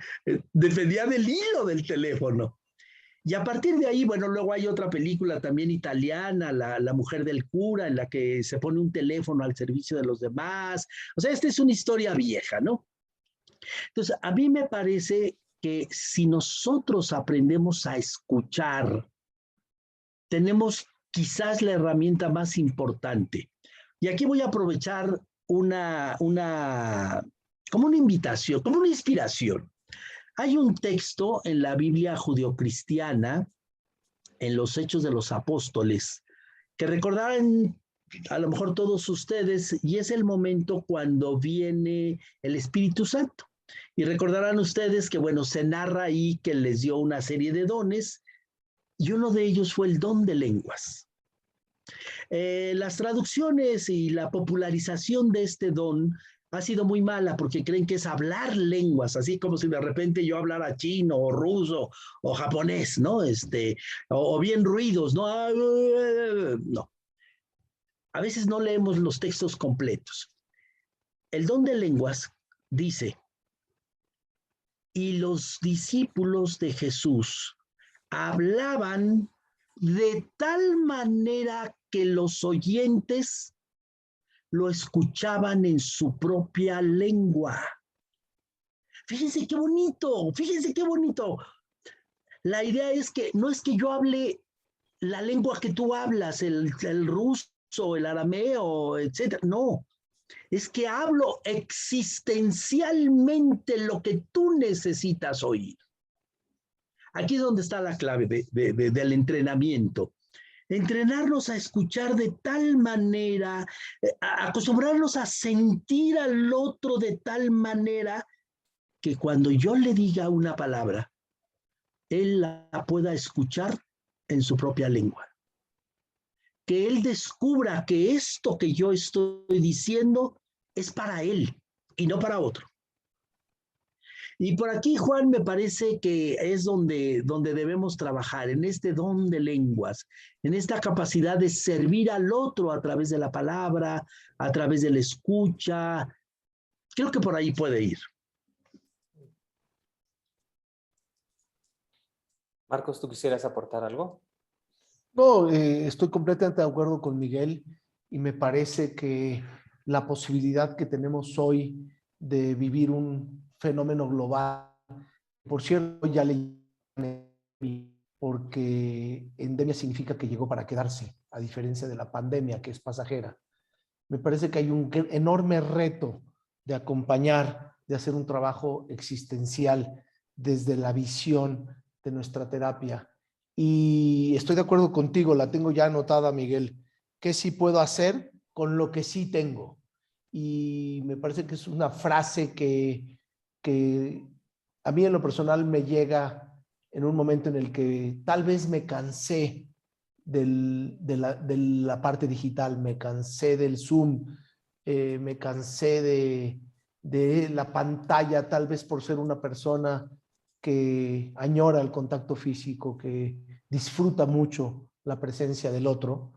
dependía del hilo del teléfono. Y a partir de ahí, bueno, luego hay otra película también italiana, la mujer del cura, en la que se pone un teléfono al servicio de los demás. O sea, esta es una historia vieja, ¿no? Entonces, a mí me parece que si nosotros aprendemos a escuchar, tenemos quizás la herramienta más importante. Y aquí voy a aprovechar como una invitación, como una inspiración. Hay un texto en la Biblia judeocristiana, en los Hechos de los Apóstoles, que recordarán a lo mejor todos ustedes, y es el momento cuando viene el Espíritu Santo. Y recordarán ustedes que, bueno, se narra ahí que les dio una serie de dones, y uno de ellos fue el don de lenguas. Las traducciones y la popularización de este don ha sido muy mala porque creen que es hablar lenguas, así como si de repente yo hablara chino o ruso o japonés, ¿no? O bien ruidos, ¿no? No. A veces no leemos los textos completos. El don de lenguas dice, y los discípulos de Jesús hablaban de tal manera que los oyentes lo escuchaban en su propia lengua. Fíjense qué bonito, fíjense qué bonito. La idea es que no es que yo hable la lengua que tú hablas, el ruso, el arameo, etcétera. No, es que hablo existencialmente lo que tú necesitas oír. Aquí es donde está la clave del entrenamiento. Entrenarnos a escuchar de tal manera, acostumbrarnos a sentir al otro de tal manera que cuando yo le diga una palabra, él la pueda escuchar en su propia lengua. Que él descubra que esto que yo estoy diciendo es para él y no para otro. Y por aquí, Juan, me parece que es donde debemos trabajar, en este don de lenguas, en esta capacidad de servir al otro a través de la palabra, a través de la escucha. Creo que por ahí puede ir. Marcos, ¿tú quisieras aportar algo? No, estoy completamente de acuerdo con Miguel y me parece que la posibilidad que tenemos hoy de vivir un fenómeno global, por cierto, ya le porque endemia significa que llegó para quedarse, a diferencia de la pandemia, que es pasajera. Me parece que hay un enorme reto de acompañar, de hacer un trabajo existencial desde la visión de nuestra terapia. Y estoy de acuerdo contigo, la tengo ya anotada, Miguel, ¿qué sí puedo hacer con lo que sí tengo? Y me parece que es una frase que a mí en lo personal me llega en un momento en el que tal vez me cansé de la parte digital, me cansé del Zoom, me cansé de la pantalla, tal vez por ser una persona que añora el contacto físico, que disfruta mucho la presencia del otro,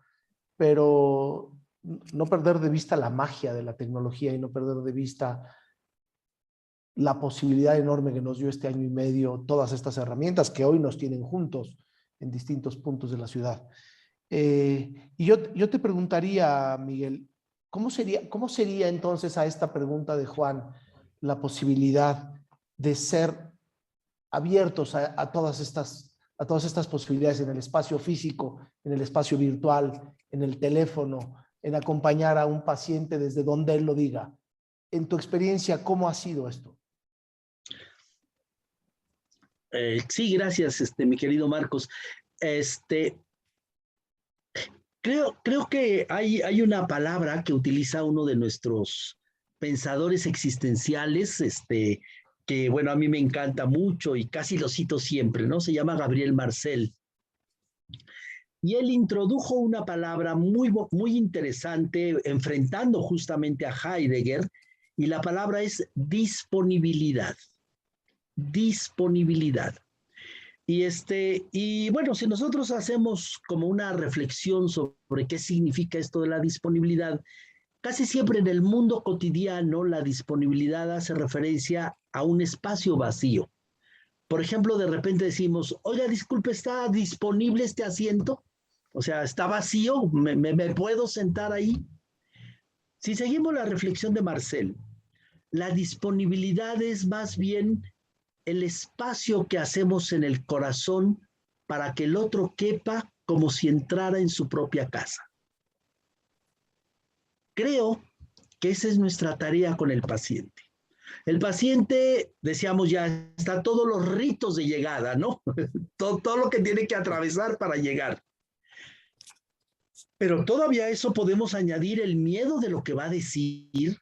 pero no perder de vista la magia de la tecnología y no perder de vista la posibilidad enorme que nos dio este año y medio todas estas herramientas que hoy nos tienen juntos en distintos puntos de la ciudad. Y yo te preguntaría, Miguel, ¿cómo sería entonces a esta pregunta de Juan la posibilidad de ser abiertos a todas estas posibilidades en el espacio físico, en el espacio virtual, en el teléfono, en acompañar a un paciente desde donde él lo diga? En tu experiencia, ¿cómo ha sido esto? Sí, gracias, mi querido Marcos. Creo que hay una palabra que utiliza uno de nuestros pensadores existenciales, que bueno, a mí me encanta mucho y casi lo cito siempre, ¿no? Se llama Gabriel Marcel. Y él introdujo una palabra muy interesante, enfrentando justamente a Heidegger, y la palabra es disponibilidad. Disponibilidad. Y bueno, si nosotros hacemos como una reflexión sobre qué significa esto de la disponibilidad, casi siempre en el mundo cotidiano la disponibilidad hace referencia a un espacio vacío. Por ejemplo, de repente decimos, oiga, disculpe, ¿está disponible este asiento? O sea, ¿está vacío? ¿Me puedo sentar ahí? Si seguimos la reflexión de Marcel, la disponibilidad es más bien el espacio que hacemos en el corazón para que el otro quepa como si entrara en su propia casa. Creo que esa es nuestra tarea con el paciente. El paciente, decíamos ya, está todos los ritos de llegada, ¿no? todo lo que tiene que atravesar para llegar. Pero todavía a eso podemos añadir el miedo de lo que va a decir,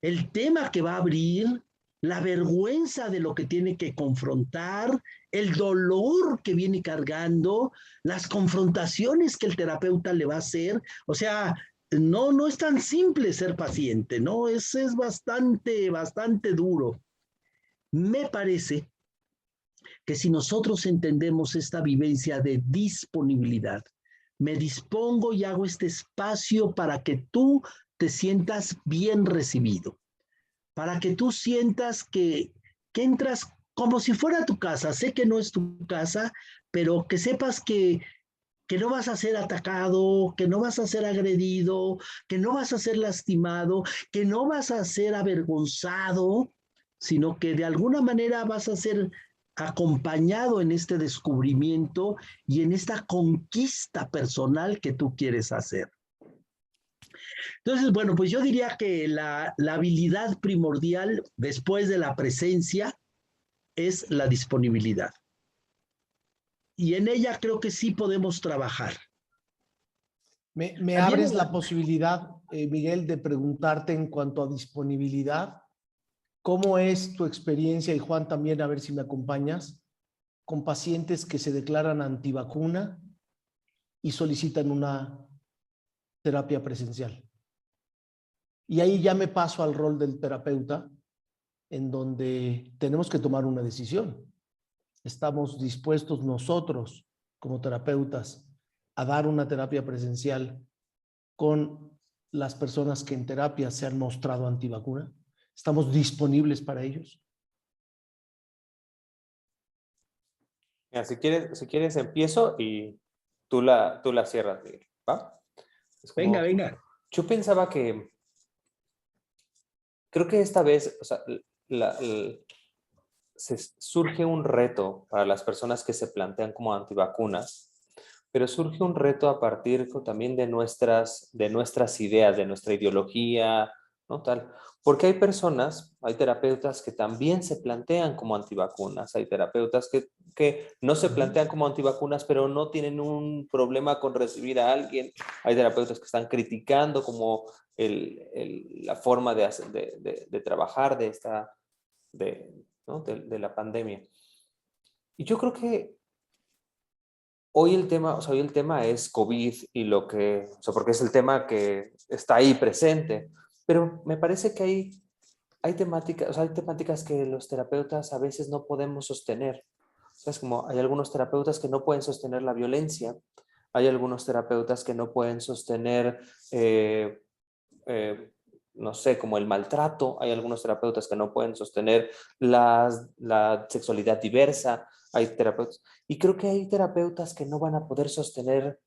el tema que va a abrir, la vergüenza de lo que tiene que confrontar, el dolor que viene cargando, las confrontaciones que el terapeuta le va a hacer. O sea, no es tan simple ser paciente, ¿no? Es bastante duro. Me parece que si nosotros entendemos esta vivencia de disponibilidad, me dispongo y hago este espacio para que tú te sientas bien recibido, para que tú sientas que entras como si fuera tu casa. Sé que no es tu casa, pero que sepas que no vas a ser atacado, que no vas a ser agredido, que no vas a ser lastimado, que no vas a ser avergonzado, sino que de alguna manera vas a ser acompañado en este descubrimiento y en esta conquista personal que tú quieres hacer. Entonces, bueno, pues yo diría que la habilidad primordial después de la presencia es la disponibilidad. Y en ella creo que sí podemos trabajar. Me abres la posibilidad, Miguel, de preguntarte en cuanto a disponibilidad, ¿cómo es tu experiencia? Y Juan también, a ver si me acompañas, con pacientes que se declaran antivacuna y solicitan una terapia presencial. Y ahí ya me paso al rol del terapeuta, en donde tenemos que tomar una decisión. Estamos dispuestos nosotros, como terapeutas, a dar una terapia presencial con las personas que en terapia se han mostrado antivacuna. ¿Estamos disponibles para ellos? Mira, si quieres empiezo y tú la cierras, ¿va? Venga. Yo pensaba que creo que esta vez, o sea, surge un reto para las personas que se plantean como antivacunas, pero surge un reto a partir también de nuestras ideas, de nuestra ideología, ¿no? Tal. Porque hay personas, hay terapeutas que también se plantean como antivacunas, hay terapeutas que no se plantean como antivacunas, pero no tienen un problema con recibir a alguien, hay terapeutas que están criticando como la forma de trabajar ¿no? de la pandemia. Y yo creo que hoy el tema es COVID y porque es el tema que está ahí presente, pero me parece que hay temáticas que los terapeutas a veces no podemos sostener. Es como hay algunos terapeutas que no pueden sostener la violencia, hay algunos terapeutas que no pueden sostener, no sé, como el maltrato, hay algunos terapeutas que no pueden sostener la sexualidad diversa, hay terapeutas, y creo que hay terapeutas que no van a poder sostener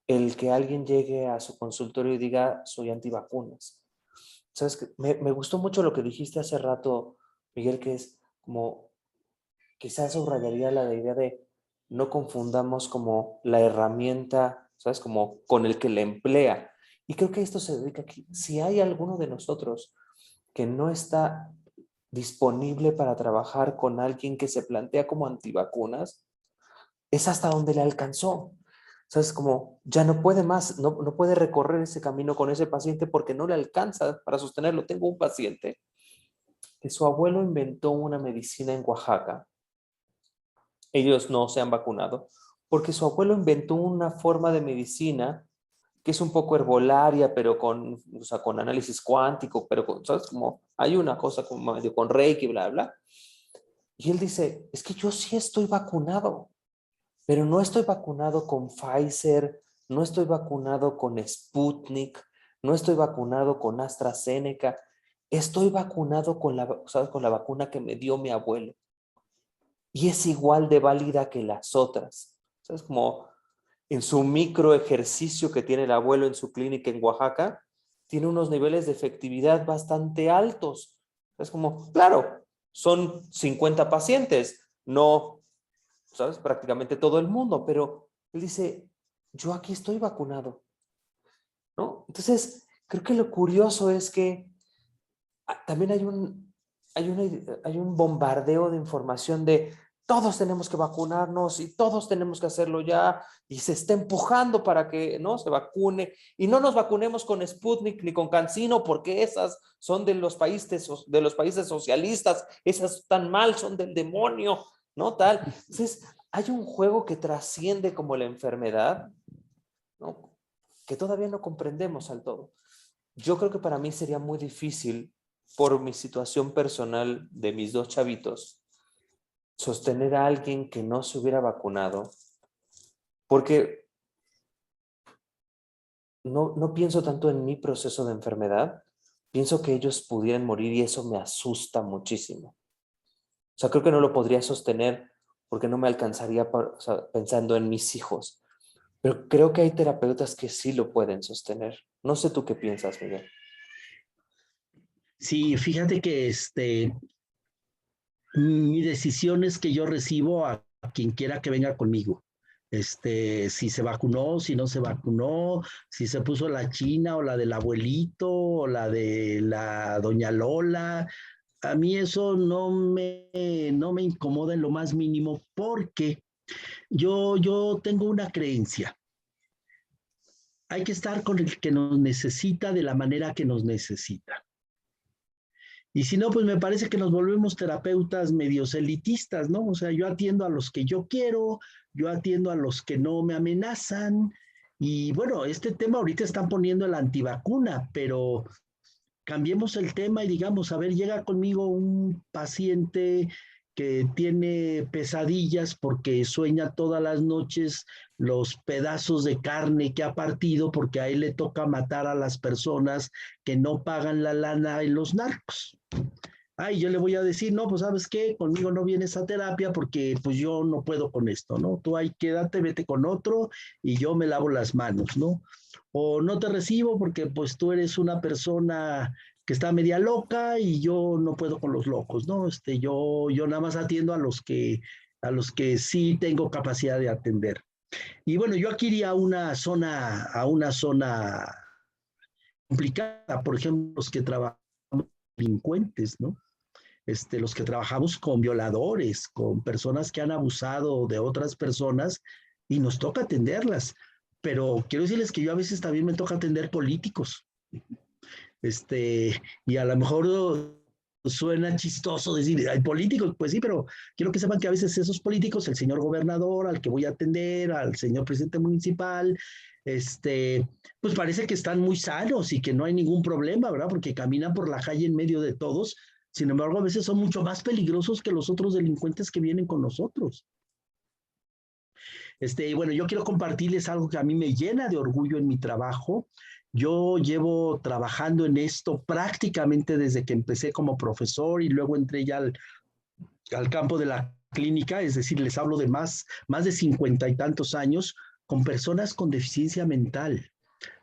el que alguien llegue a su consultorio y diga, soy antivacunas. ¿Sabes qué? Me gustó mucho lo que dijiste hace rato, Miguel, que es como, quizás subrayaría la idea de no confundamos como la herramienta, ¿sabes? Como con el que la emplea. Y creo que esto se dedica aquí. Si hay alguno de nosotros que no está disponible para trabajar con alguien que se plantea como antivacunas, es hasta donde le alcanzó. ¿Sabes? Como ya no puede más, no puede recorrer ese camino con ese paciente porque no le alcanza para sostenerlo. Tengo un paciente que su abuelo inventó una medicina en Oaxaca. Ellos no se han vacunado porque su abuelo inventó una forma de medicina que es un poco herbolaria, pero con análisis cuántico, pero ¿sabes? Como hay una cosa como medio con Reiki, bla, bla. Y él dice, es que yo sí estoy vacunado, pero no estoy vacunado con Pfizer, no estoy vacunado con Sputnik, no estoy vacunado con AstraZeneca, estoy vacunado ¿sabes? Con la vacuna que me dio mi abuelo. Y es igual de válida que las otras. ¿Sabes? Como en su micro ejercicio que tiene el abuelo en su clínica en Oaxaca, tiene unos niveles de efectividad bastante altos. Es como, claro, son 50 pacientes, no, ¿sabes? Prácticamente todo el mundo, pero él dice, yo aquí estoy vacunado, ¿no? Entonces, creo que lo curioso es que también hay un bombardeo de información de todos tenemos que vacunarnos y todos tenemos que hacerlo ya y se está empujando para que no se vacune y no nos vacunemos con Sputnik ni con CanSino porque esas son de los países socialistas, esas están mal, son del demonio, ¿no? Tal. Entonces, hay un juego que trasciende como la enfermedad, ¿no? Que todavía no comprendemos al todo. Yo creo que para mí sería muy difícil por mi situación personal de mis dos chavitos, sostener a alguien que no se hubiera vacunado, porque no pienso tanto en mi proceso de enfermedad, pienso que ellos pudieran morir y eso me asusta muchísimo. O sea, creo que no lo podría sostener porque no me alcanzaría pensando en mis hijos, pero creo que hay terapeutas que sí lo pueden sostener. No sé tú qué piensas, Miguel. Sí, fíjate que mi decisión es que yo recibo a quien quiera que venga conmigo. Si se vacunó, si no se vacunó, si se puso la china o la del abuelito o la de la doña Lola. A mí eso no me incomoda en lo más mínimo porque yo tengo una creencia. Hay que estar con el que nos necesita de la manera que nos necesita. Y si no, pues me parece que nos volvemos terapeutas medios elitistas, ¿no? O sea, yo atiendo a los que yo quiero, yo atiendo a los que no me amenazan. Y bueno, este tema ahorita están poniendo la antivacuna, pero cambiemos el tema y digamos, a ver, llega conmigo un paciente que tiene pesadillas porque sueña todas las noches los pedazos de carne que ha partido porque a él le toca matar a las personas que no pagan la lana en los narcos. Ay, yo le voy a decir, no, pues sabes qué, conmigo no vienes a terapia porque pues yo no puedo con esto, ¿no? Tú ahí quédate, vete con otro y yo me lavo las manos, ¿no? O no te recibo porque pues tú eres una persona que está media loca y yo no puedo con los locos, ¿no? Yo nada más atiendo a los que sí tengo capacidad de atender. Y bueno, yo aquí iría a una zona complicada. Por ejemplo, los que trabajamos con delincuentes, ¿no? Los que trabajamos con violadores, con personas que han abusado de otras personas y nos toca atenderlas. Pero quiero decirles que yo a veces también me toca atender políticos. Y a lo mejor suena chistoso decir, hay políticos, pues sí, pero quiero que sepan que a veces esos políticos, el señor gobernador al que voy a atender, al señor presidente municipal, pues parece que están muy sanos y que no hay ningún problema, ¿verdad? Porque caminan por la calle en medio de todos. Sin embargo, a veces son mucho más peligrosos que los otros delincuentes que vienen con nosotros. Bueno, yo quiero compartirles algo que a mí me llena de orgullo en mi trabajo. Yo llevo trabajando en esto prácticamente desde que empecé como profesor y luego entré ya al campo de la clínica, es decir, les hablo de más de 50 y tantos años con personas con deficiencia mental.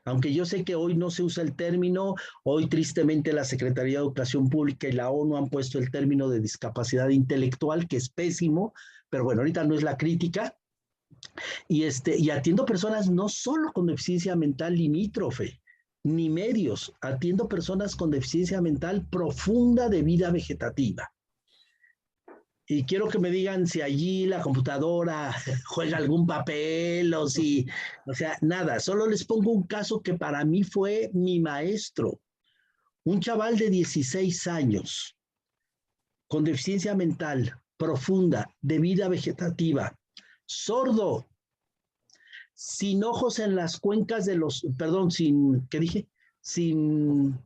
Aunque yo sé que hoy no se usa el término, hoy tristemente la Secretaría de Educación Pública y la ONU han puesto el término de discapacidad intelectual, que es pésimo, pero bueno, ahorita no es la crítica. Y atiendo personas no solo con deficiencia mental limítrofe, ni medios, atiendo personas con deficiencia mental profunda de vida vegetativa. Y quiero que me digan si allí la computadora juega algún papel o si, o sea, nada. Solo les pongo un caso que para mí fue mi maestro. Un chaval de 16 años con deficiencia mental profunda de vida vegetativa, sordo, sin ojos en las cuencas de los, perdón, sin, ¿qué dije? Sin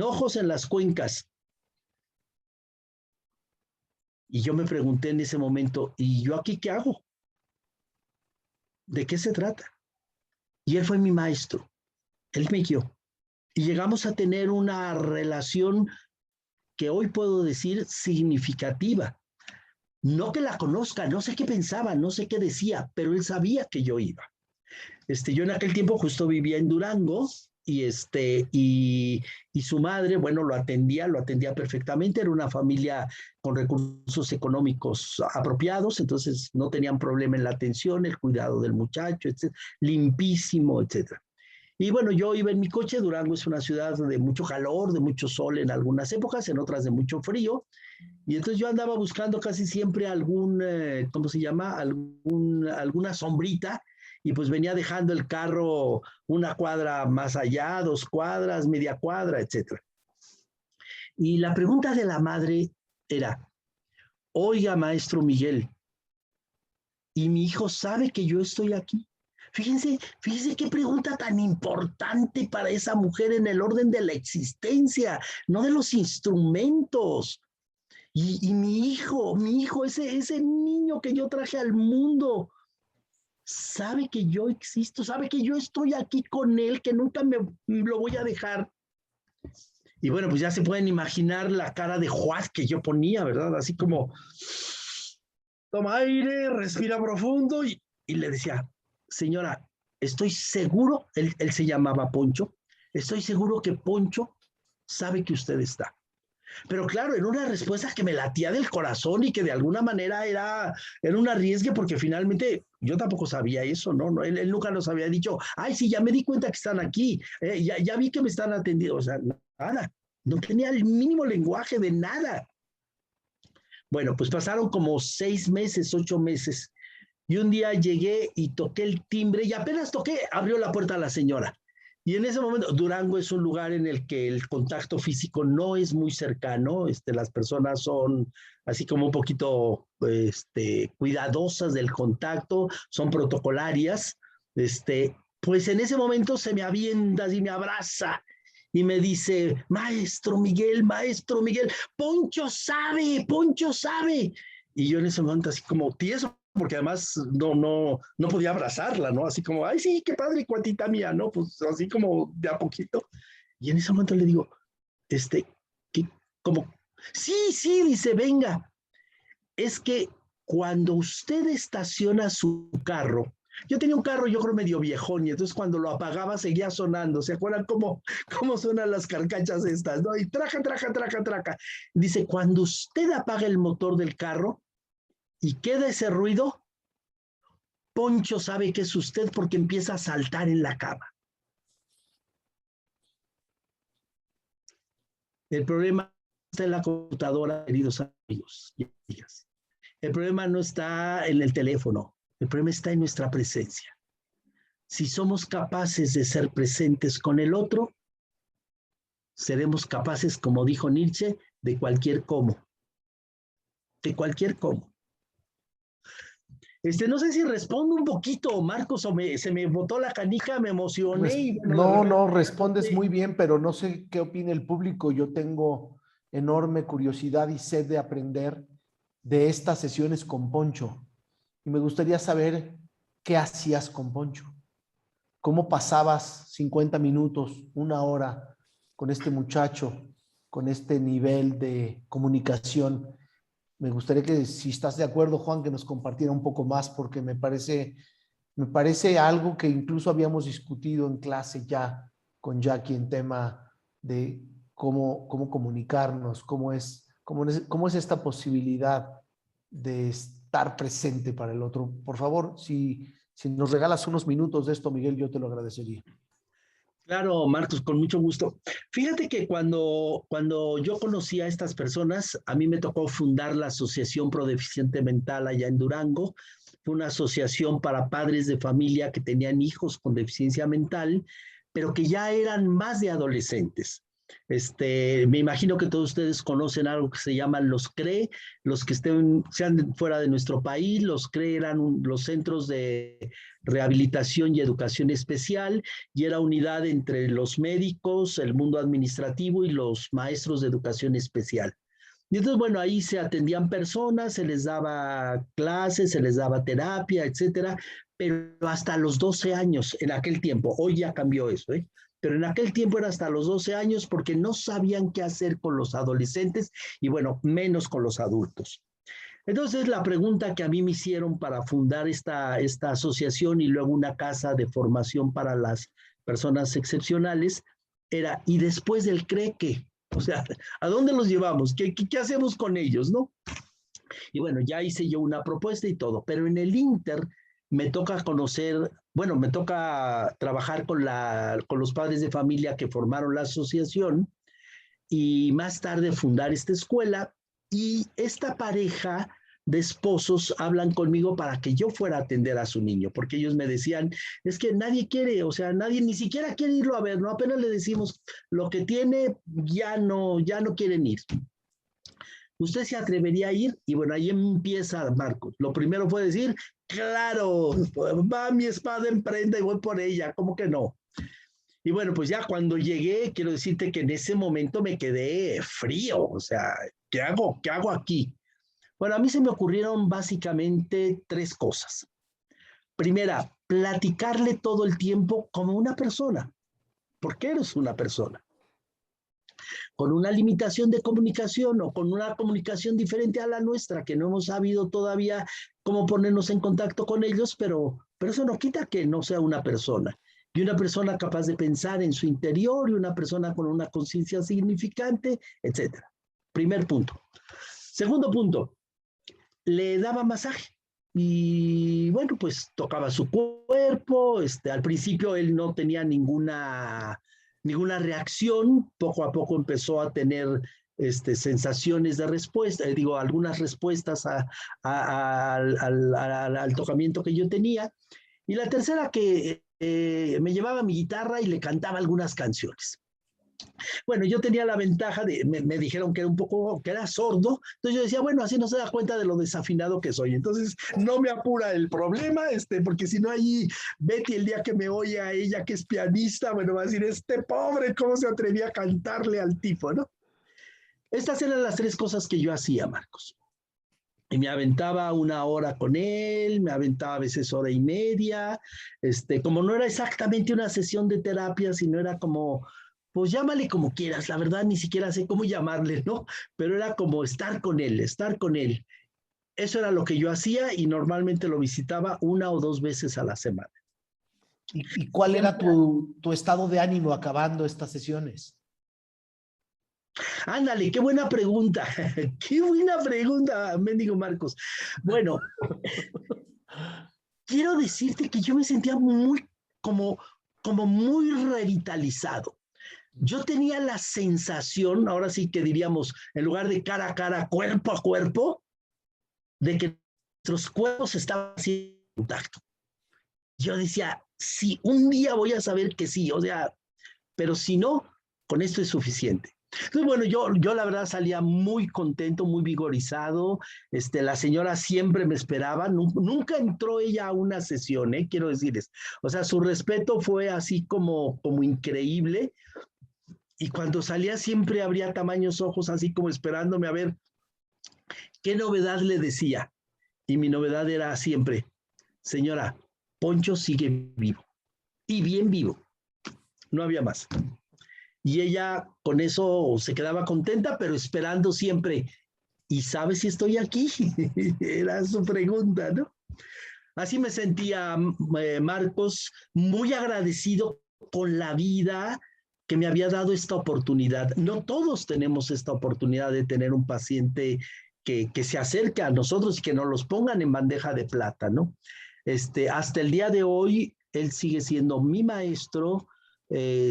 ojos en las cuencas. Y yo me pregunté en ese momento, ¿y yo aquí qué hago? ¿De qué se trata? Y él fue mi maestro, él me guió. Y llegamos a tener una relación que hoy puedo decir significativa. No que la conozca, no sé qué pensaba, no sé qué decía, pero él sabía que yo iba. Yo en aquel tiempo justo vivía en Durango y su madre, bueno, lo atendía perfectamente, era una familia con recursos económicos apropiados, entonces no tenían problema en la atención, el cuidado del muchacho, etcétera, limpísimo, etcétera. Y bueno, yo iba en mi coche. Durango es una ciudad de mucho calor, de mucho sol en algunas épocas, en otras de mucho frío. Y entonces yo andaba buscando casi siempre algún, ¿cómo se llama? Alguna sombrita. Y pues venía dejando el carro una cuadra más allá, 2 cuadras, media cuadra, etcétera. Y la pregunta de la madre era, oiga, maestro Miguel, ¿y mi hijo sabe que yo estoy aquí? Fíjense qué pregunta tan importante para esa mujer en el orden de la existencia, no de los instrumentos. Y mi hijo, ese niño que yo traje al mundo, sabe que yo existo, sabe que yo estoy aquí con él, que nunca me lo voy a dejar. Y bueno, pues ya se pueden imaginar la cara de Juan que yo ponía, ¿verdad? Así como, toma aire, respira profundo y le decía, señora, estoy seguro, él se llamaba Poncho, estoy seguro que Poncho sabe que usted está. Pero claro, era una respuesta que me latía del corazón y que de alguna manera era un arriesgue porque finalmente yo tampoco sabía eso, ¿no? Él nunca nos había dicho, ay, sí, ya me di cuenta que están aquí, ya vi que me están atendiendo, o sea, nada, no tenía el mínimo lenguaje de nada. Bueno, pues pasaron como 6 meses, 8 meses. Y un día llegué y toqué el timbre y apenas toqué, abrió la puerta la señora. Y en ese momento, Durango es un lugar en el que el contacto físico no es muy cercano. Las personas son así como un poquito cuidadosas del contacto, son protocolarias. Pues en ese momento se me avienta y me abraza y me dice, maestro Miguel, Poncho sabe. Y yo en ese momento así como tieso, porque además no podía abrazarla, ¿no? Así como, ay, sí, qué padre, cuantita mía, ¿no? Pues así como de a poquito. Y en ese momento le digo, como, sí, dice, venga. Es que cuando usted estaciona su carro, yo tenía un carro, yo creo medio viejón, y entonces cuando lo apagaba seguía sonando. ¿Se acuerdan cómo suenan las carcachas estas, no? Y traca. Dice, cuando usted apaga el motor del carro y queda ese ruido, Poncho sabe que es usted porque empieza a saltar en la cama. El problema está en la computadora, queridos amigos y amigas. El problema no está en el teléfono, el problema está en nuestra presencia. Si somos capaces de ser presentes con el otro, seremos capaces, como dijo Nietzsche, de cualquier cómo. De cualquier cómo. No sé si respondo un poquito, Marcos, o se me botó la canica, me emocioné. Y bueno, No, respondes muy bien, pero no sé qué opina el público. Yo tengo enorme curiosidad y sed de aprender de estas sesiones con Poncho. Y me gustaría saber qué hacías con Poncho. ¿Cómo pasabas 50 minutos, una hora con este muchacho, con este nivel de comunicación? Me gustaría que, si estás de acuerdo, Juan, que nos compartiera un poco más, porque me parece algo que incluso habíamos discutido en clase ya con Jackie en tema de cómo comunicarnos, cómo es esta posibilidad de estar presente para el otro. Por favor, si nos regalas unos minutos de esto, Miguel, yo te lo agradecería. Claro, Marcos, con mucho gusto. Fíjate que cuando yo conocí a estas personas, a mí me tocó fundar la Asociación Pro Deficiente Mental allá en Durango. Fue una asociación para padres de familia que tenían hijos con deficiencia mental, pero que ya eran más de adolescentes. Me imagino que todos ustedes conocen algo que se llaman los CRE, los que sean fuera de nuestro país. Los CRE eran los centros de rehabilitación y educación especial, y era unidad entre los médicos, el mundo administrativo y los maestros de educación especial. Y entonces, bueno, ahí se atendían personas, se les daba clases, se les daba terapia, etcétera, pero hasta los 12 años en aquel tiempo. Hoy ya cambió eso, ¿eh? Pero en aquel tiempo era hasta los 12 años porque no sabían qué hacer con los adolescentes y, bueno, menos con los adultos. Entonces, la pregunta que a mí me hicieron para fundar esta asociación y luego una casa de formación para las personas excepcionales era: ¿y después del CRE qué? O sea, ¿a dónde los llevamos? ¿Qué hacemos con ellos, no? Y bueno, ya hice yo una propuesta y todo, pero en el Inter me toca me toca trabajar con los padres de familia que formaron la asociación, y más tarde fundar esta escuela. Y esta pareja de esposos hablan conmigo para que yo fuera a atender a su niño, porque ellos me decían, es que nadie quiere, o sea, nadie ni siquiera quiere irlo a ver, ¿no? Apenas le decimos lo que tiene, ya no quieren ir. ¿Usted se atrevería a ir? Y bueno, ahí empieza Marcos. Lo primero fue decir, claro, va mi espada en prenda y voy por ella, ¿cómo que no? Y bueno, pues ya cuando llegué, quiero decirte que en ese momento me quedé frío, o sea, ¿qué hago? ¿Qué hago aquí? Bueno, a mí se me ocurrieron básicamente 3 cosas. Primera, platicarle todo el tiempo como una persona, porque eres una persona, con una limitación de comunicación o con una comunicación diferente a la nuestra, que no hemos sabido todavía cómo ponernos en contacto con ellos, pero eso no quita que no sea una persona. Y una persona capaz de pensar en su interior, y una persona con una conciencia significante, etc. Primer punto. Segundo punto, le daba masaje. Y bueno, pues tocaba su cuerpo. Al principio él no tenía ninguna reacción. Poco a poco empezó a tener sensaciones de respuesta, algunas respuestas al tocamiento que yo tenía. Y la tercera, que me llevaba mi guitarra y le cantaba algunas canciones. Bueno, yo tenía la ventaja me dijeron que era sordo, entonces yo decía, bueno, así no se da cuenta de lo desafinado que soy, entonces no me apura el problema, porque si no, allí Betty, el día que me oye a ella, que es pianista, bueno, va a decir, pobre, ¿cómo se atrevía a cantarle al tipo, no? Estas eran las 3 cosas que yo hacía, Marcos. Y me aventaba 1 hora con él, me aventaba a veces 1 hora y media, como no era exactamente una sesión de terapia, sino era como, pues llámale como quieras, la verdad ni siquiera sé cómo llamarle, ¿no? Pero era como estar con él. Eso era lo que yo hacía, y normalmente lo visitaba 1 o 2 veces a la semana. ¿Y cuál era tu estado de ánimo acabando estas sesiones? Ándale, qué buena pregunta. Qué buena pregunta, mendigo Marcos. Bueno, quiero decirte que yo me sentía muy, como muy revitalizado. yo tenía la sensación, ahora sí que diríamos, en lugar de cara a cara, cuerpo a cuerpo, de que nuestros cuerpos estaban así en contacto. Yo decía, sí, un día voy a saber que sí, o sea, pero si no, con esto es suficiente. Entonces, bueno, yo la verdad salía muy contento, muy vigorizado. La señora siempre me esperaba, nunca entró ella a una sesión, quiero decirles. O sea, su respeto fue así como increíble. Y cuando salía siempre abría tamaños ojos, así como esperándome a ver qué novedad le decía. Y mi novedad era siempre, señora, Poncho sigue vivo. Y bien vivo. No había más. Y ella con eso se quedaba contenta, pero esperando siempre. ¿Y sabes si estoy aquí? Era su pregunta, ¿no? Así me sentía, Marcos, muy agradecido con la vida que me había dado esta oportunidad. No todos tenemos esta oportunidad de tener un paciente que se acerque a nosotros y que nos los pongan en bandeja de plata, ¿no? Hasta el día de hoy, él sigue siendo mi maestro.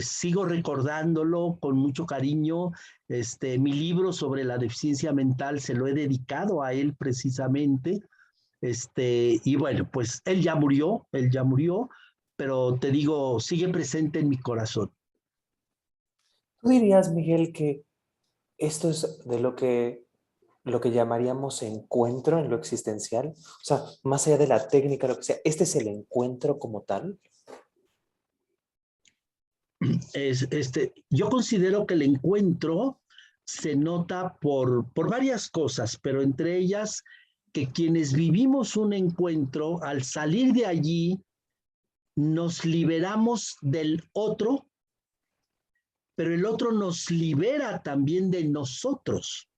Sigo recordándolo con mucho cariño. Mi libro sobre la deficiencia mental se lo he dedicado a él precisamente. Y bueno, pues él ya murió, pero te digo, sigue presente en mi corazón. ¿Tú dirías, Miguel, que esto es de lo que llamaríamos encuentro en lo existencial? O sea, más allá de la técnica, lo que sea, ¿este es el encuentro como tal? Yo considero que el encuentro se nota por varias cosas, pero entre ellas que quienes vivimos un encuentro, al salir de allí, nos liberamos del otro, pero el otro nos libera también de nosotros.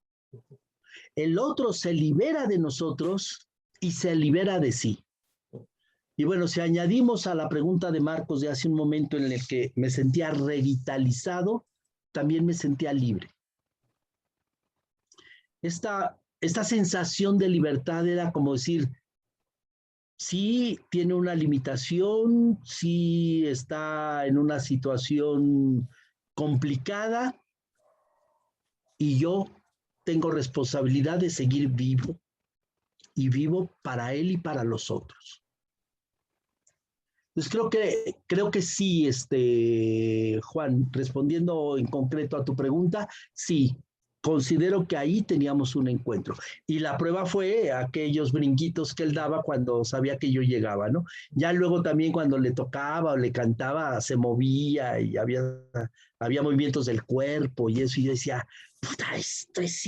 El otro se libera de nosotros y se libera de sí. Y bueno, si añadimos a la pregunta de Marcos de hace un momento en el que me sentía revitalizado, también me sentía libre. Esta sensación de libertad era como decir, sí tiene una limitación, sí está en una situación complicada y yo tengo responsabilidad de seguir vivo y vivo para él y para los otros. Entonces creo que sí, Juan, respondiendo en concreto a tu pregunta, sí, considero que ahí teníamos un encuentro. Y la prueba fue aquellos brinquitos que él daba cuando sabía que yo llegaba, ¿no? Ya luego también cuando le tocaba o le cantaba, se movía y había movimientos del cuerpo y eso, y yo decía, puta, esto es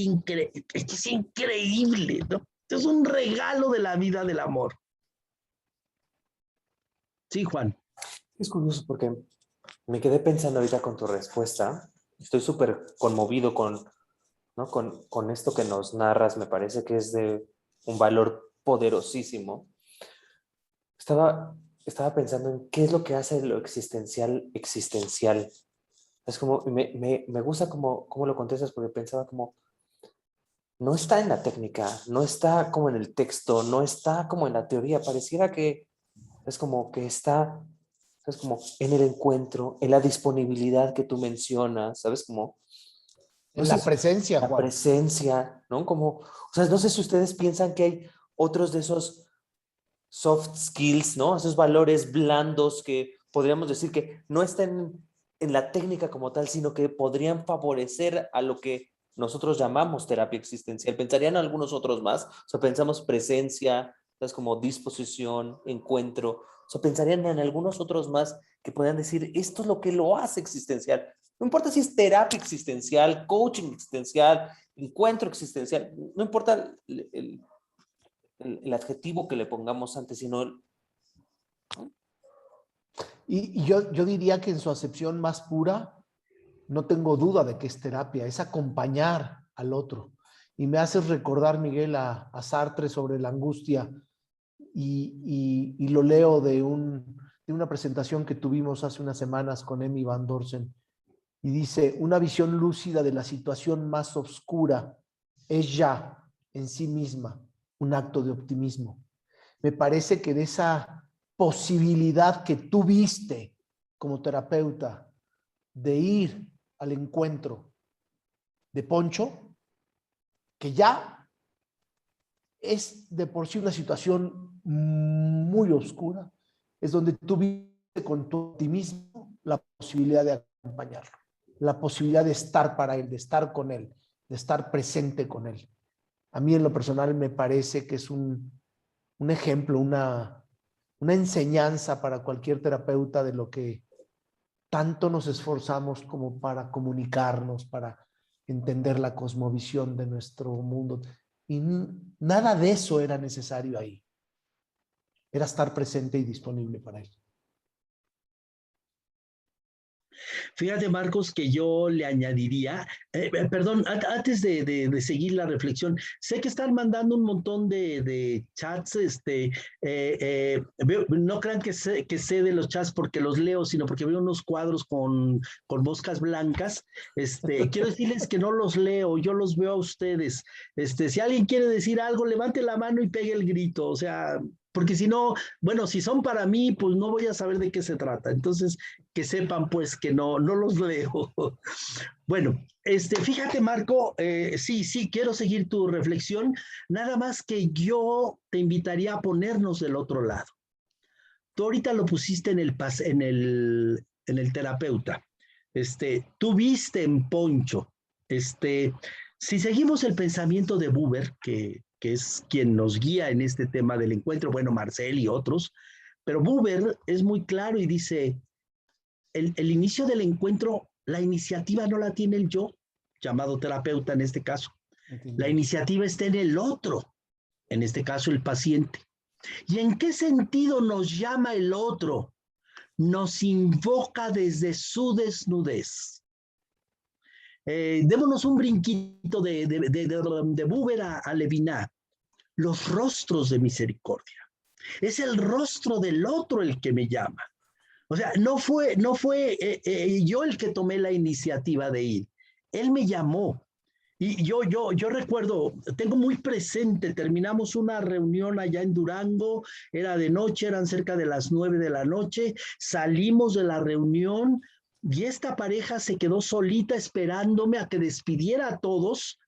increíble, ¿no? Esto es un regalo de la vida del amor. Sí, Juan. Es curioso porque me quedé pensando ahorita con tu respuesta. Estoy súper conmovido ¿no? con esto que nos narras. Me parece que es de un valor poderosísimo. Estaba pensando en qué es lo que hace lo existencial existencial. Es como, me gusta cómo lo contestas, porque pensaba como, no está en la técnica, no está como en el texto, no está como en la teoría. Pareciera que es como que está, es como en el encuentro, en la disponibilidad que tú mencionas, ¿sabes? Como en la presencia, la Juan. presencia, ¿no? Como, o sea, no sé si ustedes piensan que hay otros de esos soft skills, ¿no? Esos valores blandos que podríamos decir que no están en la técnica como tal, sino que podrían favorecer a lo que nosotros llamamos terapia existencial. ¿Pensarían algunos otros más? O sea, pensamos presencia, ¿sabes? Como disposición, encuentro. O sea, pensarían en algunos otros más que podrían decir, esto es lo que lo hace existencial. No importa si es terapia existencial, coaching existencial, encuentro existencial, no importa el adjetivo que le pongamos antes, sino... Y yo diría que en su acepción más pura, no tengo duda de que es terapia, es acompañar al otro. Y me haces recordar, Miguel, a Sartre sobre la angustia, y lo leo de una presentación que tuvimos hace unas semanas con Emmy Van Dorsen, y dice, una visión lúcida de la situación más oscura es ya en sí misma un acto de optimismo. Me parece que de esa posibilidad que tú viste como terapeuta de ir al encuentro de Poncho, que ya es de por sí una situación muy oscura, es donde tú vives con tu optimismo la posibilidad de acompañarlo, la posibilidad de estar para él, de estar con él, de estar presente con él. A mí en lo personal me parece que es un ejemplo, una enseñanza para cualquier terapeuta de lo que tanto nos esforzamos como para comunicarnos, para entender la cosmovisión de nuestro mundo. Y nada de eso era necesario ahí. Era estar presente y disponible para él. Fíjate, Marcos, que yo le añadiría, perdón, antes de seguir la reflexión, sé que están mandando un montón de chats, no crean que sé de los chats porque los leo, sino porque veo unos cuadros con moscas blancas. Quiero decirles que no los leo, yo los veo a ustedes. Si alguien quiere decir algo, levante la mano y pegue el grito, o sea, porque si no, bueno, si son para mí, pues no voy a saber de qué se trata. Entonces, que sepan pues que no los leo. Bueno, fíjate, Marco, sí, quiero seguir tu reflexión, nada más que yo te invitaría a ponernos del otro lado. Tú ahorita lo pusiste en el terapeuta. Tú viste en Poncho. Si seguimos el pensamiento de Buber, que es quien nos guía en este tema del encuentro, bueno, Marcel y otros, pero Buber es muy claro y dice, el inicio del encuentro, la iniciativa no la tiene el yo, llamado terapeuta en este caso. Entiendo. La iniciativa está en el otro, en este caso el paciente. ¿Y en qué sentido nos llama el otro? Nos invoca desde su desnudez. Démonos un brinquito de Buber a Levinas. Los rostros de misericordia. Es el rostro del otro el que me llama. O sea, no fue yo el que tomé la iniciativa de ir. Él me llamó. Y yo recuerdo, tengo muy presente, terminamos una reunión allá en Durango, era de noche, eran cerca de las 9 de la noche, salimos de la reunión y esta pareja se quedó solita esperándome a que despidiera a todos.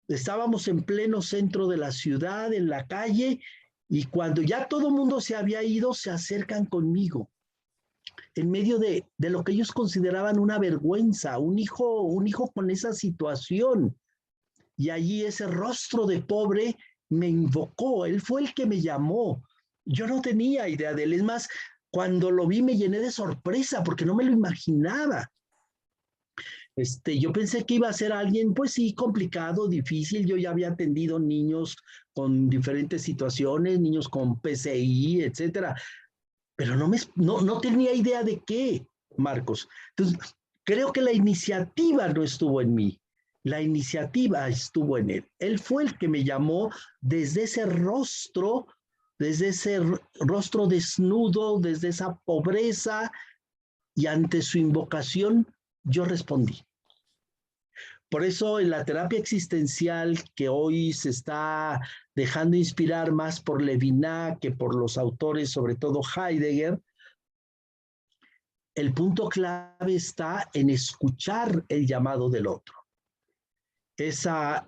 Estábamos en pleno centro de la ciudad, en la calle, y cuando ya todo el mundo se había ido, se acercan conmigo, en medio de lo que ellos consideraban una vergüenza, un hijo con esa situación. Y allí ese rostro de pobre me invocó, él fue el que me llamó. Yo no tenía idea de él, es más, cuando lo vi me llené de sorpresa porque no me lo imaginaba. Yo pensé que iba a ser alguien, pues sí, complicado, difícil. Yo ya había atendido niños con diferentes situaciones, niños con PCI, etcétera, pero no tenía idea de qué, Marcos. Entonces, creo que la iniciativa no estuvo en mí, la iniciativa estuvo en él. Él fue el que me llamó desde ese rostro desnudo, desde esa pobreza, y ante su invocación yo respondí. Por eso en la terapia existencial que hoy se está dejando inspirar más por Levinas que por los autores, sobre todo Heidegger, el punto clave está en escuchar el llamado del otro. Esa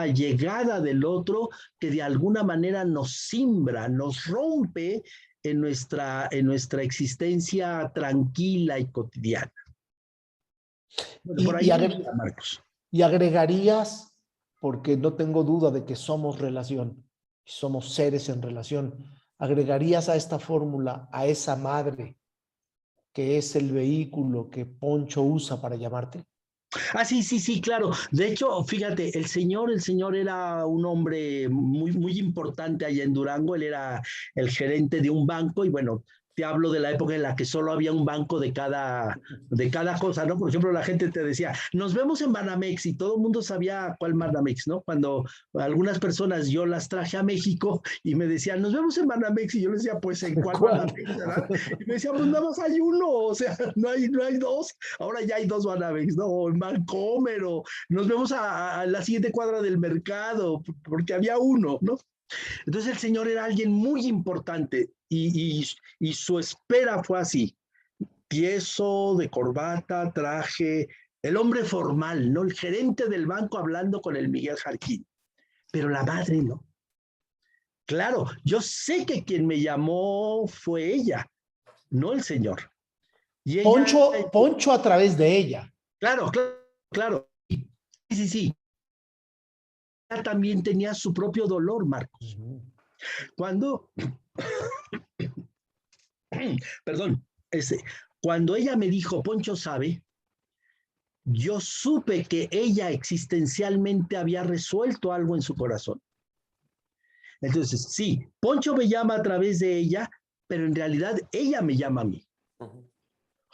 llegada del otro que de alguna manera nos simbra, nos rompe en nuestra existencia tranquila y cotidiana. Bueno, por ahí Marcos. Y agregarías, porque no tengo duda de que somos relación, somos seres en relación, agregarías a esta fórmula a esa madre que es el vehículo que Poncho usa para llamarte. Ah, sí, claro. De hecho, fíjate, el señor era un hombre muy, muy importante allá en Durango. Él era el gerente de un banco y bueno, te hablo de la época en la que solo había un banco de cada cosa, ¿no? Por ejemplo, la gente te decía, nos vemos en Banamex y todo el mundo sabía cuál Banamex, ¿no? Cuando algunas personas yo las traje a México y me decían, nos vemos en Banamex y yo les decía, pues ¿en cuál Banamex, verdad? Y me decían, pues nada más hay uno, o sea, no hay dos, ahora ya hay dos Banamex, ¿no? O en Bancomer, o nos vemos a la siguiente cuadra del mercado, porque había uno, ¿no? Entonces el señor era alguien muy importante y su espera fue así, tieso, de corbata, traje, el hombre formal, ¿no? El gerente del banco hablando con el Miguel Jarquín, pero la madre no. Claro, yo sé que quien me llamó fue ella, no el señor. Y ella, Poncho a través de ella. claro, claro. Sí. Ella también tenía su propio dolor, Marcos. Cuando, perdón, cuando ella me dijo, Poncho sabe, yo supe que ella existencialmente había resuelto algo en su corazón. Entonces, sí, Poncho me llama a través de ella, pero en realidad ella me llama a mí.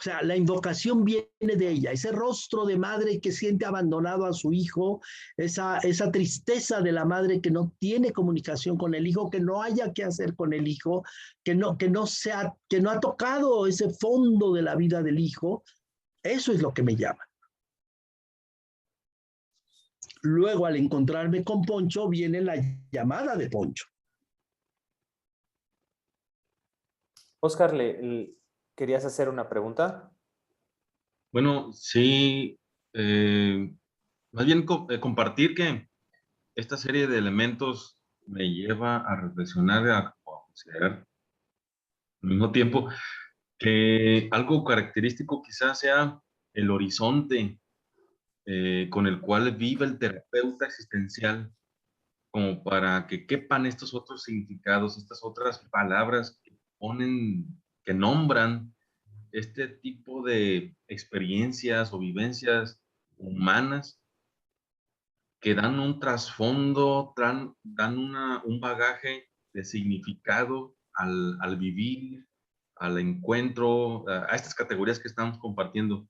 O sea, la invocación viene de ella, ese rostro de madre que siente abandonado a su hijo, esa tristeza de la madre que no tiene comunicación con el hijo, que no haya qué hacer con el hijo, que no ha tocado ese fondo de la vida del hijo, eso es lo que me llama. Luego, al encontrarme con Poncho, viene la llamada de Poncho. Oscar, ¿querías hacer una pregunta? Bueno, sí, más bien compartir que esta serie de elementos me lleva a reflexionar, a considerar al mismo tiempo que algo característico quizás sea el horizonte con el cual vive el terapeuta existencial, como para que quepan estos otros significados, estas otras palabras que ponen, que nombran este tipo de experiencias o vivencias humanas que dan un trasfondo, dan un bagaje de significado al vivir, al encuentro, a estas categorías que estamos compartiendo,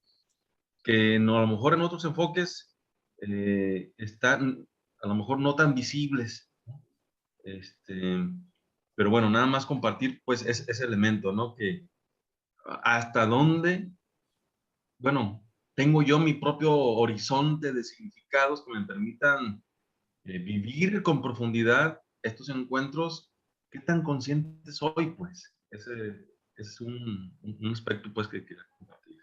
que no, a lo mejor en otros enfoques están a lo mejor no tan visibles, ¿no? Pero bueno, nada más compartir pues ese elemento, ¿no? Que hasta dónde, bueno, tengo yo mi propio horizonte de significados que me permitan vivir con profundidad estos encuentros, qué tan consciente soy, pues. Ese es un aspecto, pues, que quiero compartir.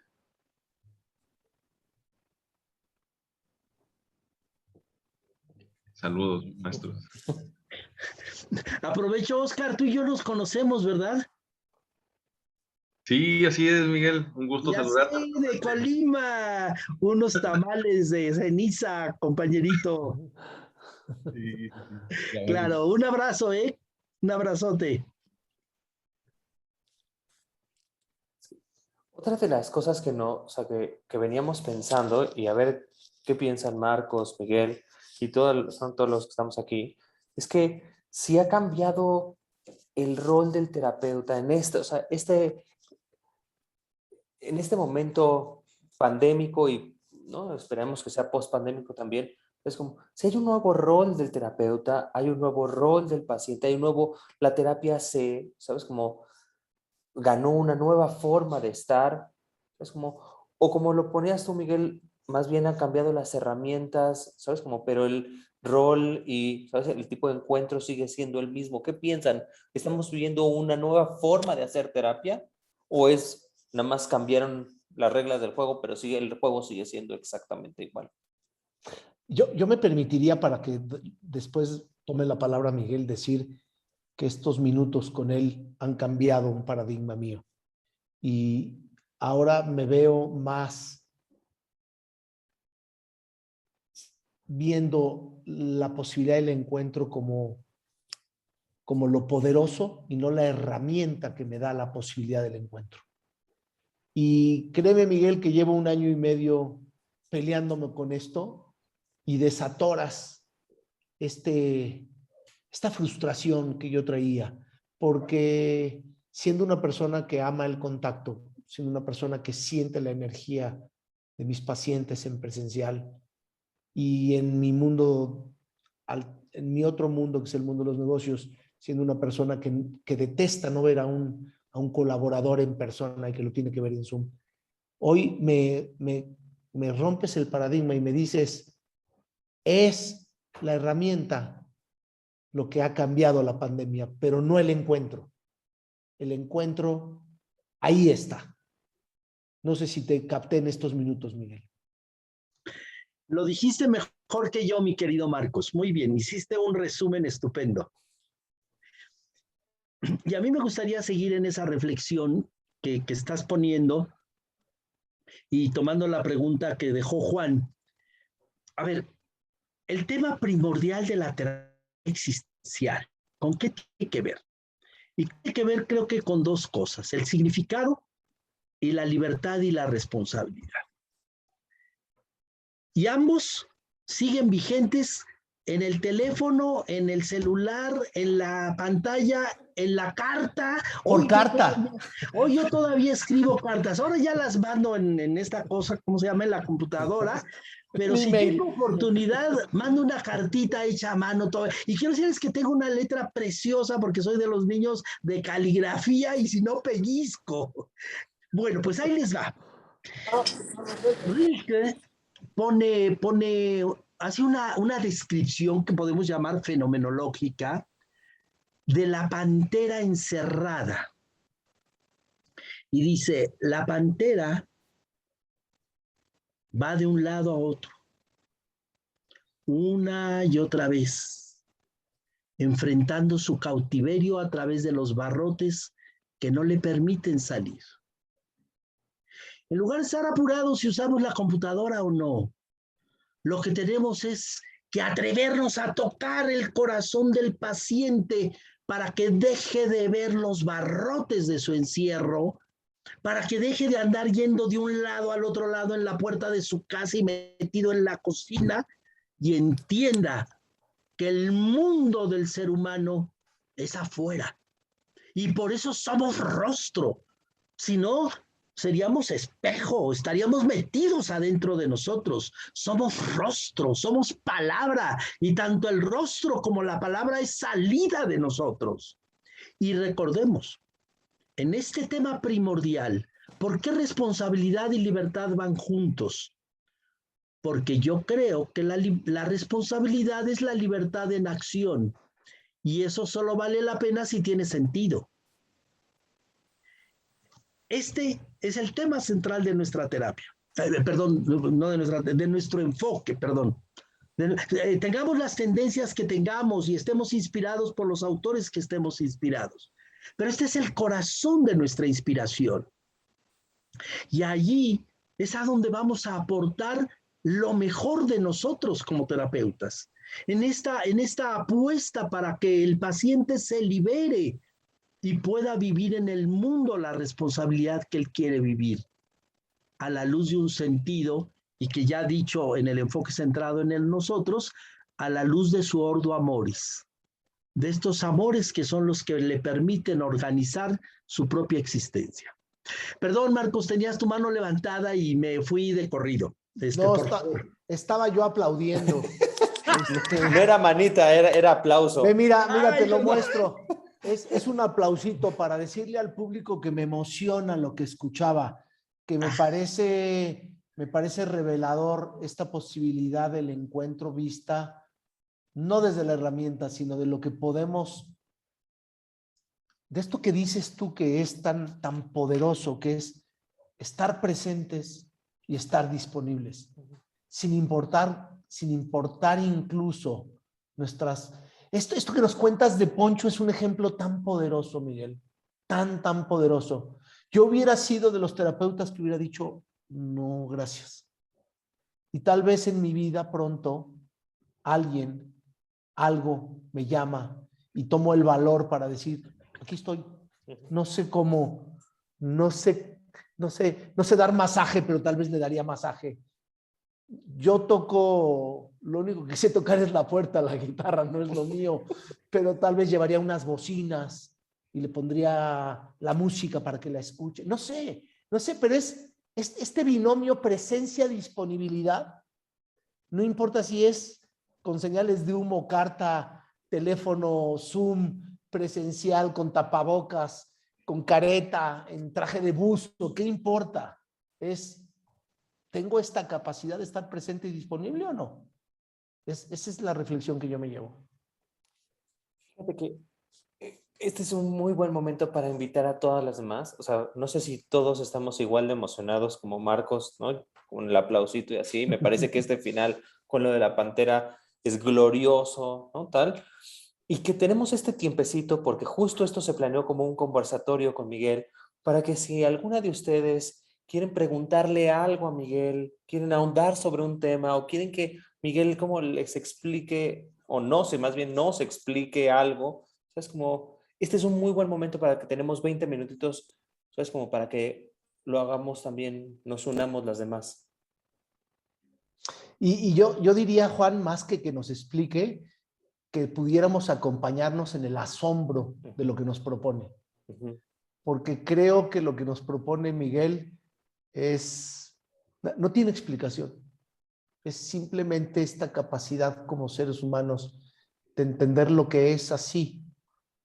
Saludos, maestros. Aprovecho, Oscar, tú y yo nos conocemos, ¿verdad? Sí, así es, Miguel. Un gusto Ya saludarte. sé, de Colima, unos tamales de ceniza, compañerito. Sí, ya vemos. Claro, un abrazo, ¿eh? Un abrazote. Otra de las cosas que no, o sea, que veníamos pensando, y a ver qué piensan Marcos, Miguel y son todos los que estamos aquí, es que si ha cambiado el rol del terapeuta en o sea, en este momento pandémico y ¿no? Esperemos que sea post-pandémico también, es como, si hay un nuevo rol del terapeuta, hay un nuevo rol del paciente, hay un nuevo, la terapia ¿sabes? Como ganó una nueva forma de estar, es como, o como lo ponías tú, Miguel, más bien han cambiado las herramientas, ¿sabes? Como, pero el rol y, ¿sabes? El tipo de encuentro sigue siendo el mismo. ¿Qué piensan? ¿Estamos viviendo una nueva forma de hacer terapia? ¿O es nada más cambiaron las reglas del juego, pero el juego sigue siendo exactamente igual? Yo me permitiría, para que después tome la palabra Miguel, decir que estos minutos con él han cambiado un paradigma mío. Y ahora me veo más viendo la posibilidad del encuentro como lo poderoso y no la herramienta que me da la posibilidad del encuentro. Y créeme, Miguel, que llevo 1 año y medio peleándome con esto y desatoras esta frustración que yo traía, porque siendo una persona que ama el contacto, siendo una persona que siente la energía de mis pacientes en presencial y en mi mundo, en mi otro mundo, que es el mundo de los negocios, siendo una persona que detesta no ver a un colaborador en persona y que lo tiene que ver en Zoom. Hoy me rompes el paradigma y me dices, es la herramienta lo que ha cambiado la pandemia, pero no el encuentro. El encuentro, ahí está. No sé si te capté en estos minutos, Miguel. Lo dijiste mejor que yo, mi querido Marcos. Muy bien, hiciste un resumen estupendo. Y a mí me gustaría seguir en esa reflexión que estás poniendo y tomando la pregunta que dejó Juan. A ver, el tema primordial de la terapia existencial, ¿con qué tiene que ver? Y tiene que ver, creo que con dos cosas, el significado y la libertad y la responsabilidad. Y ambos siguen vigentes en el teléfono, en el celular, en la pantalla, en la carta. Por carta. Hoy yo todavía escribo cartas. Ahora ya las mando en esta cosa, ¿cómo se llama? En la computadora. Pero si tengo oportunidad, mando una cartita hecha a mano. Todo. Y quiero decirles que tengo una letra preciosa porque soy de los niños de caligrafía y si no, pellizco. Bueno, pues ahí les va. Rilke hace una descripción que podemos llamar fenomenológica de la pantera encerrada. Y dice, la pantera va de un lado a otro, una y otra vez, enfrentando su cautiverio a través de los barrotes que no le permiten salir. En lugar de estar apurados si usamos la computadora o no, lo que tenemos es que atrevernos a tocar el corazón del paciente para que deje de ver los barrotes de su encierro, para que deje de andar yendo de un lado al otro lado en la puerta de su casa y metido en la cocina y entienda que el mundo del ser humano es afuera. Y por eso somos rostro. Si no, seríamos espejo, estaríamos metidos adentro de nosotros. Somos rostro, somos palabra, y tanto el rostro como la palabra es salida de nosotros. Y recordemos, en este tema primordial, ¿por qué responsabilidad y libertad van juntos? Porque yo creo que la responsabilidad es la libertad en acción, y eso solo vale la pena si tiene sentido. Este es el tema central de nuestra terapia. Perdón, no de nuestro enfoque, perdón. Tengamos las tendencias que tengamos y estemos inspirados por los autores que estemos inspirados. Pero este es el corazón de nuestra inspiración. Y allí es a donde vamos a aportar lo mejor de nosotros como terapeutas. En esta apuesta para que el paciente se libere y pueda vivir en el mundo la responsabilidad que él quiere vivir, a la luz de un sentido, y que ya dicho en el enfoque centrado en el nosotros, a la luz de su ordo amoris, de estos amores que son los que le permiten organizar su propia existencia. Perdón, Marcos, tenías tu mano levantada y me fui de corrido. No, estaba yo aplaudiendo. No era manita, era aplauso. Mira, te lo muestro. Es un aplausito para decirle al público que me emociona lo que escuchaba, que me parece revelador esta posibilidad del encuentro vista, no desde la herramienta, sino de lo que podemos, de esto que dices tú que es tan poderoso, que es estar presentes y estar disponibles, sin importar incluso nuestras... Esto que nos cuentas de Poncho es un ejemplo tan poderoso, Miguel, tan poderoso. Yo hubiera sido de los terapeutas que hubiera dicho, no, gracias. Y tal vez en mi vida pronto algo me llama y tomo el valor para decir, aquí estoy. No sé cómo, no sé dar masaje, pero tal vez le daría masaje. Yo toco, lo único que sé tocar es la puerta, la guitarra no es lo mío, pero tal vez llevaría unas bocinas y le pondría la música para que la escuche. No sé, pero es este binomio presencia-disponibilidad. No importa si es con señales de humo, carta, teléfono, Zoom, presencial, con tapabocas, con careta, en traje de busto, ¿qué importa? ¿Tengo esta capacidad de estar presente y disponible o no? Esa es la reflexión que yo me llevo. Fíjate que este es un muy buen momento para invitar a todas las demás. O sea, no sé si todos estamos igual de emocionados como Marcos, ¿no? con el aplausito y así. Me parece que este final con lo de la pantera es glorioso, ¿no? Tal. Y que tenemos este tiempecito porque justo esto se planeó como un conversatorio con Miguel para que si alguna de ustedes quieren preguntarle algo a Miguel, quieren ahondar sobre un tema o quieren que Miguel como les explique o no sé, más bien nos explique algo, es como, este es un muy buen momento para que tenemos 20 minutitos, es como para que lo hagamos también, nos unamos las demás. Y yo diría, Juan, más que nos explique, que pudiéramos acompañarnos en el asombro de lo que nos propone. Porque creo que lo que nos propone Miguel no tiene explicación. Es simplemente esta capacidad como seres humanos de entender lo que es así,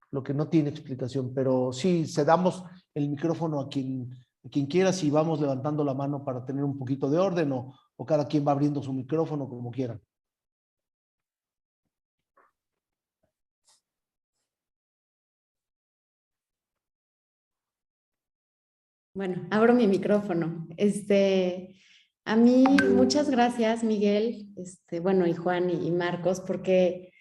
lo que no tiene explicación. Pero sí, cedamos el micrófono a quien quiera, si vamos levantando la mano para tener un poquito de orden o cada quien va abriendo su micrófono como quieran. Bueno, abro mi micrófono. A mí, muchas gracias, Miguel, bueno, y Juan y Marcos, porque,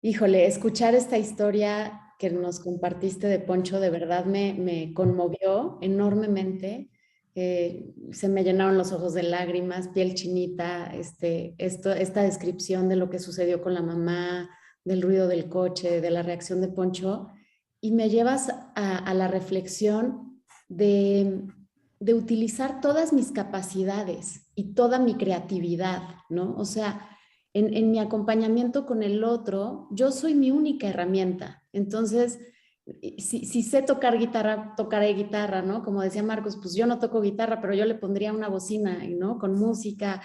híjole, escuchar esta historia que nos compartiste de Poncho de verdad me conmovió enormemente. Se me llenaron los ojos de lágrimas, piel chinita, esta descripción de lo que sucedió con la mamá, del ruido del coche, de la reacción de Poncho, y me llevas a la reflexión de utilizar todas mis capacidades y toda mi creatividad, ¿no? O sea, en mi acompañamiento con el otro, yo soy mi única herramienta. Entonces, si sé tocar guitarra, tocaré guitarra, ¿no? Como decía Marcos, pues yo no toco guitarra, pero yo le pondría una bocina, ¿no? Con música,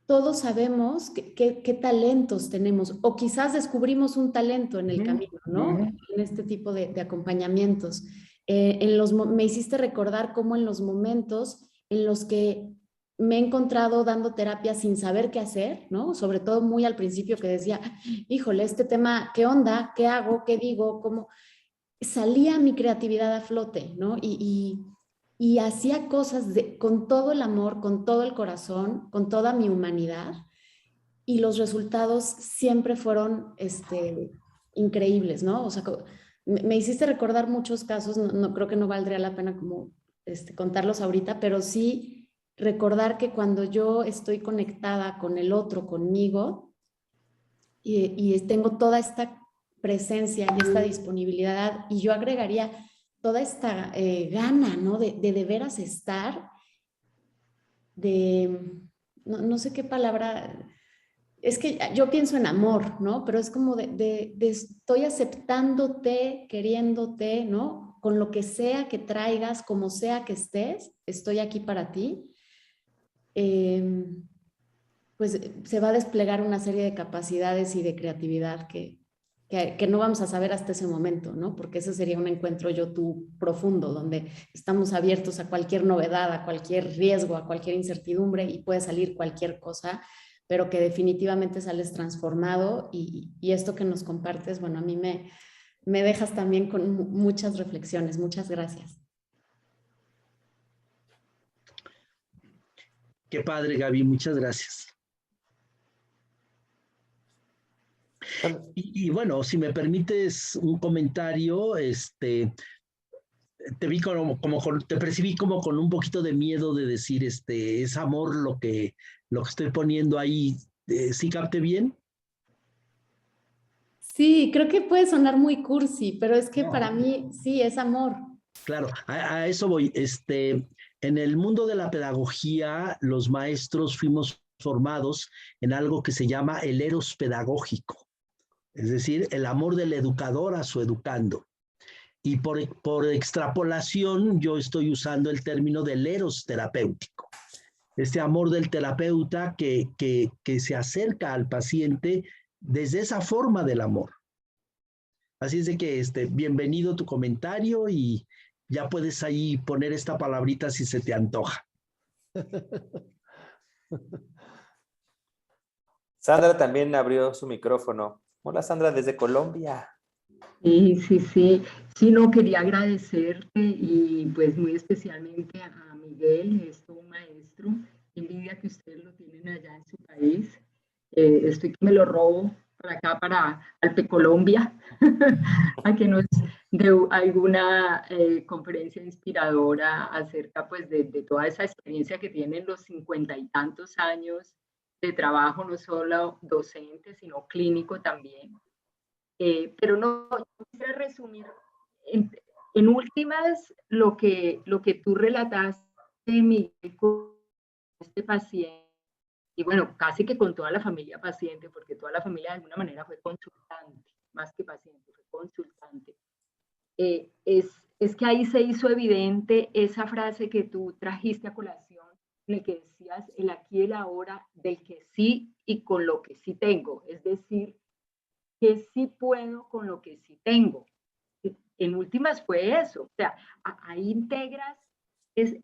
todos sabemos qué talentos tenemos, o quizás descubrimos un talento en el camino, ¿no? En este tipo de acompañamientos. Me hiciste recordar cómo en los momentos en los que me he encontrado dando terapia sin saber qué hacer, ¿no? Sobre todo muy al principio que decía, híjole, este tema, ¿qué onda? ¿Qué hago? ¿Qué digo? ¿Cómo? Salía mi creatividad a flote, ¿no? Y hacía cosas con todo el amor, con todo el corazón, con toda mi humanidad, y los resultados siempre fueron increíbles, ¿no? O sea, me hiciste recordar muchos casos, no creo que no valdría la pena como contarlos ahorita, pero sí recordar que cuando yo estoy conectada con el otro, conmigo, y tengo toda esta presencia y esta disponibilidad, y yo agregaría toda esta gana, ¿no? De veras estar, no sé qué palabra, es que yo pienso en amor, ¿no? Pero es como de estoy aceptándote, queriéndote, ¿no? Con lo que sea que traigas, como sea que estés, estoy aquí para ti. Pues se va a desplegar una serie de capacidades y de creatividad que no vamos a saber hasta ese momento, ¿no? Porque ese sería un encuentro yo-tú profundo, donde estamos abiertos a cualquier novedad, a cualquier riesgo, a cualquier incertidumbre, y puede salir cualquier cosa, pero que definitivamente sales transformado, y esto que nos compartes, bueno, a mí me dejas también con muchas reflexiones. Muchas gracias. Qué padre, Gaby, muchas gracias. Y bueno, si me permites un comentario, te vi te percibí como con un poquito de miedo de decir, es amor lo que estoy poniendo ahí. ¿Sí capté bien? Sí, creo que puede sonar muy cursi, pero es que para mí sí es amor. Claro, a eso voy. En el mundo de la pedagogía, los maestros fuimos formados en algo que se llama el eros pedagógico, es decir, el amor del educador a su educando. Y por extrapolación, yo estoy usando el término del eros terapéutico. Este amor del terapeuta que se acerca al paciente desde esa forma del amor. Así es de que bienvenido tu comentario, y ya puedes ahí poner esta palabrita si se te antoja. Sandra también abrió su micrófono. Hola, Sandra, desde Colombia. Sí, no quería agradecerte, y pues muy especialmente a mi Miguel, es todo un maestro. Envidia que ustedes lo tienen allá en su país. Estoy que me lo robo para acá, para Alpe Colombia, a que nos dé alguna conferencia inspiradora acerca pues de toda esa experiencia que tienen los 50 y tantos años de trabajo, no solo docente, sino clínico también. Pero no, yo quisiera resumir en últimas lo que tú relataste, Miguel, con este paciente, y bueno, casi que con toda la familia paciente, porque toda la familia de alguna manera fue consultante, más que paciente, fue consultante. Es que ahí se hizo evidente esa frase que tú trajiste a colación, en el que decías el aquí y el ahora del que sí y con lo que sí tengo, es decir, que sí puedo con lo que sí tengo. En últimas fue eso, o sea, ahí integras, es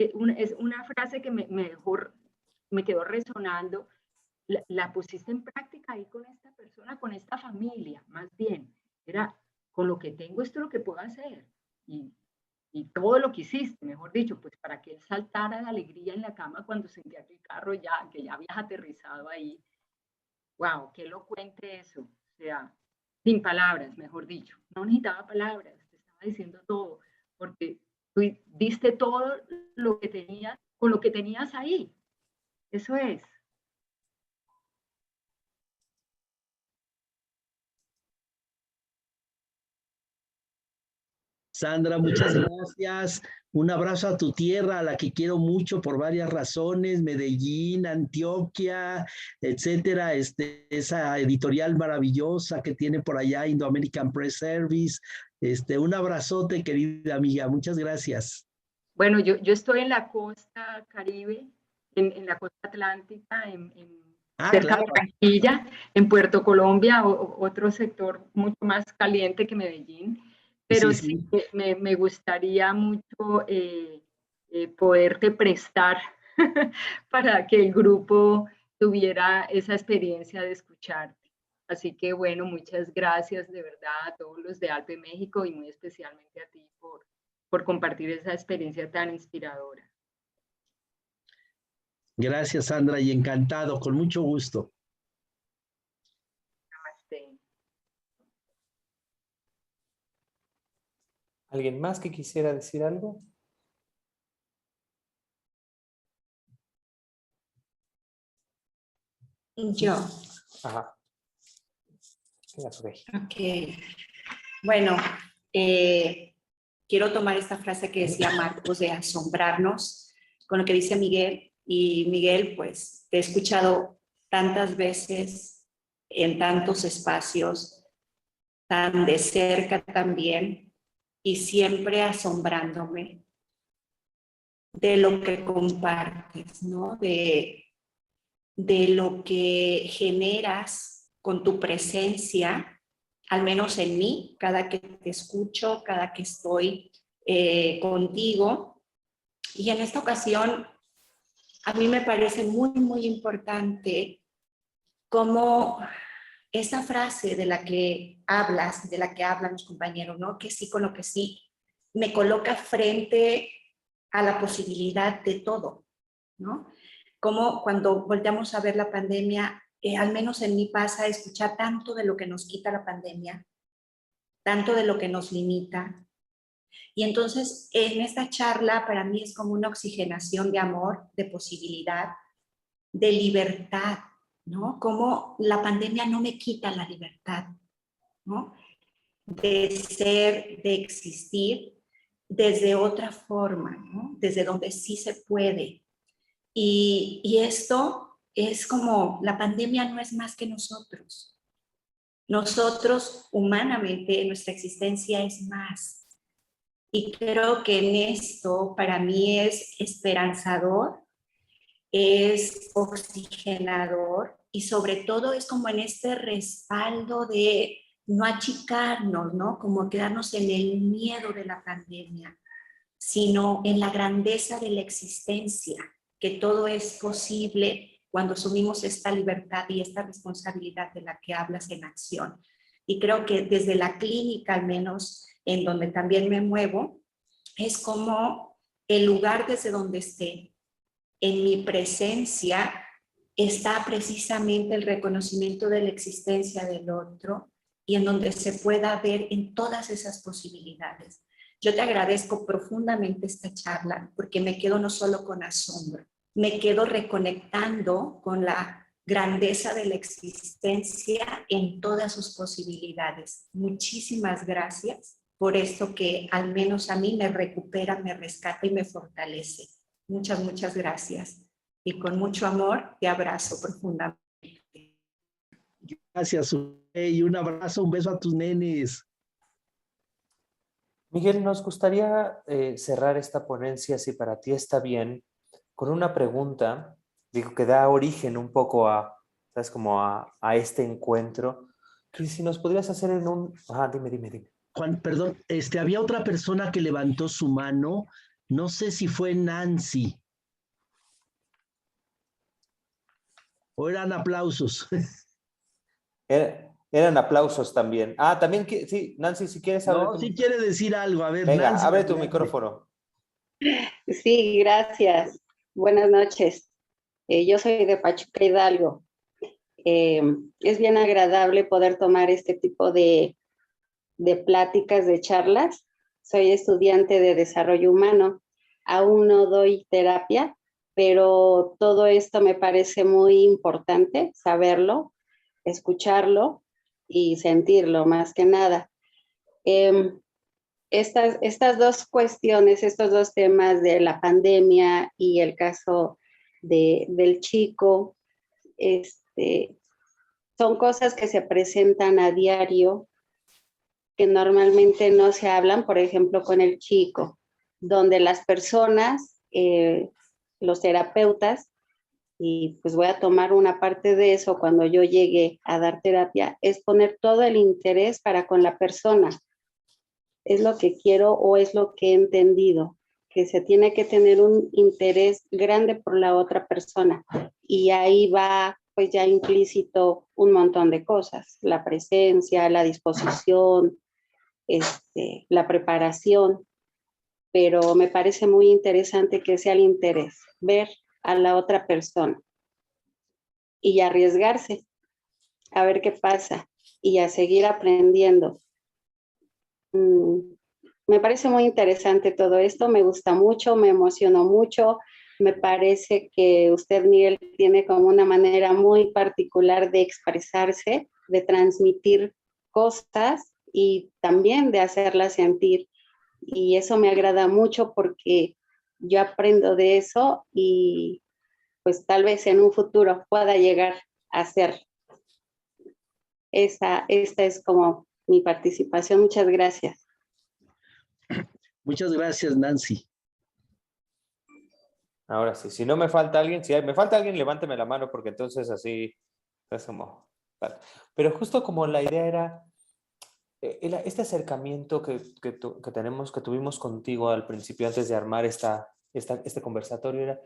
una frase que me quedó resonando, la pusiste en práctica ahí con esta persona, con esta familia, más bien, era con lo que tengo esto es lo que puedo hacer, y todo lo que hiciste, mejor dicho, pues para que él saltara de alegría en la cama cuando sentía que el carro que ya habías aterrizado ahí. Wow, qué elocuente eso, o sea, sin palabras, mejor dicho, no necesitaba palabras, te estaba diciendo todo, porque tú diste todo lo que tenías, con lo que tenías ahí, eso es. Sandra, muchas gracias. Un abrazo a tu tierra, a la que quiero mucho por varias razones, Medellín, Antioquia, etcétera. Esa editorial maravillosa que tiene por allá, Indo-American Press Service. Un abrazote, querida amiga. Muchas gracias. Bueno, yo estoy en la costa Caribe, en la costa atlántica, cerca de Barranquilla, en Puerto Colombia, otro sector mucho más caliente que Medellín. Pero sí, me gustaría mucho poderte prestar para que el grupo tuviera esa experiencia de escucharte. Así que bueno, muchas gracias de verdad a todos los de Alpe México y muy especialmente a ti por compartir esa experiencia tan inspiradora. Gracias, Sandra, y encantado, con mucho gusto. Namaste. ¿Alguien más que quisiera decir algo? Yo. Ajá. Ok. Bueno, quiero tomar esta frase que decía Marcos de asombrarnos con lo que dice Miguel. Y Miguel, pues te he escuchado tantas veces en tantos espacios, tan de cerca también, y siempre asombrándome de lo que compartes, ¿no? De lo que generas con tu presencia, al menos en mí, cada que te escucho, cada que estoy contigo. Y en esta ocasión, a mí me parece muy, muy importante cómo esa frase de la que hablas, de la que hablan los compañeros, ¿no? Que sí con lo que sí, me coloca frente a la posibilidad de todo, ¿no? Como cuando volteamos a ver la pandemia, al menos en mí pasa escuchar tanto de lo que nos quita la pandemia, tanto de lo que nos limita. Y entonces en esta charla para mí es como una oxigenación de amor, de posibilidad, de libertad, ¿no? Como la pandemia no me quita la libertad, ¿no? De ser, de existir desde otra forma, ¿no? Desde donde sí se puede. Y esto es como, la pandemia no es más que nosotros. Nosotros, humanamente, nuestra existencia es más. Y creo que en esto, para mí, es esperanzador, es oxigenador y sobre todo es como en este respaldo de no achicarnos, ¿no? Como quedarnos en el miedo de la pandemia, sino en la grandeza de la existencia, que todo es posible cuando asumimos esta libertad y esta responsabilidad de la que hablas en acción. Y creo que desde la clínica, al menos en donde también me muevo, es como el lugar desde donde esté, en mi presencia, está precisamente el reconocimiento de la existencia del otro y en donde se pueda ver en todas esas posibilidades. Yo te agradezco profundamente esta charla porque me quedo no solo con asombro, me quedo reconectando con la grandeza de la existencia en todas sus posibilidades. Muchísimas gracias por esto que al menos a mí me recupera, me rescata y me fortalece. Muchas, muchas gracias. Y con mucho amor te abrazo profundamente. Gracias, y un abrazo, un beso a tus nenes. Miguel, nos gustaría cerrar esta ponencia, si para ti está bien, con una pregunta, digo, que da origen un poco a, ¿sabes? Como a este encuentro. Que si nos podrías hacer en un... Dime. Juan, perdón, había otra persona que levantó su mano, no sé si fue Nancy. ¿O eran aplausos? Eran aplausos también. También, sí, Nancy, si quieres abrir No, si quiere decir algo, a ver. Venga, Nancy, abre tu micrófono. Sí, gracias. Buenas noches. Yo soy de Pachuca, Hidalgo. Es bien agradable poder tomar este tipo de pláticas, de charlas. Soy estudiante de desarrollo humano. Aún no doy terapia, pero todo esto me parece muy importante, saberlo, escucharlo y sentirlo más que nada. Estas dos cuestiones, estos dos temas de la pandemia y el caso del chico, son cosas que se presentan a diario, que normalmente no se hablan, por ejemplo, con el chico, donde las personas, los terapeutas, y pues voy a tomar una parte de eso cuando yo llegue a dar terapia, es poner todo el interés para con la persona. Es lo que quiero o es lo que he entendido, que se tiene que tener un interés grande por la otra persona. Y ahí va pues ya implícito un montón de cosas, la presencia, la disposición, la preparación, pero me parece muy interesante que sea el interés, ver a la otra persona y arriesgarse a ver qué pasa y a seguir aprendiendo. Me parece muy interesante todo esto, me gusta mucho, me emocionó mucho. Me parece que usted, Miguel, tiene como una manera muy particular de expresarse, de transmitir cosas y también de hacerlas sentir. Y eso me agrada mucho porque yo aprendo de eso y pues tal vez en un futuro pueda llegar a ser. Esta es como mi participación. Muchas gracias. Muchas gracias, Nancy. Ahora sí, si no me falta alguien, si me falta alguien, levánteme la mano porque entonces así es como... Pero justo como la idea era este acercamiento que tuvimos contigo al principio antes de armar este conversatorio era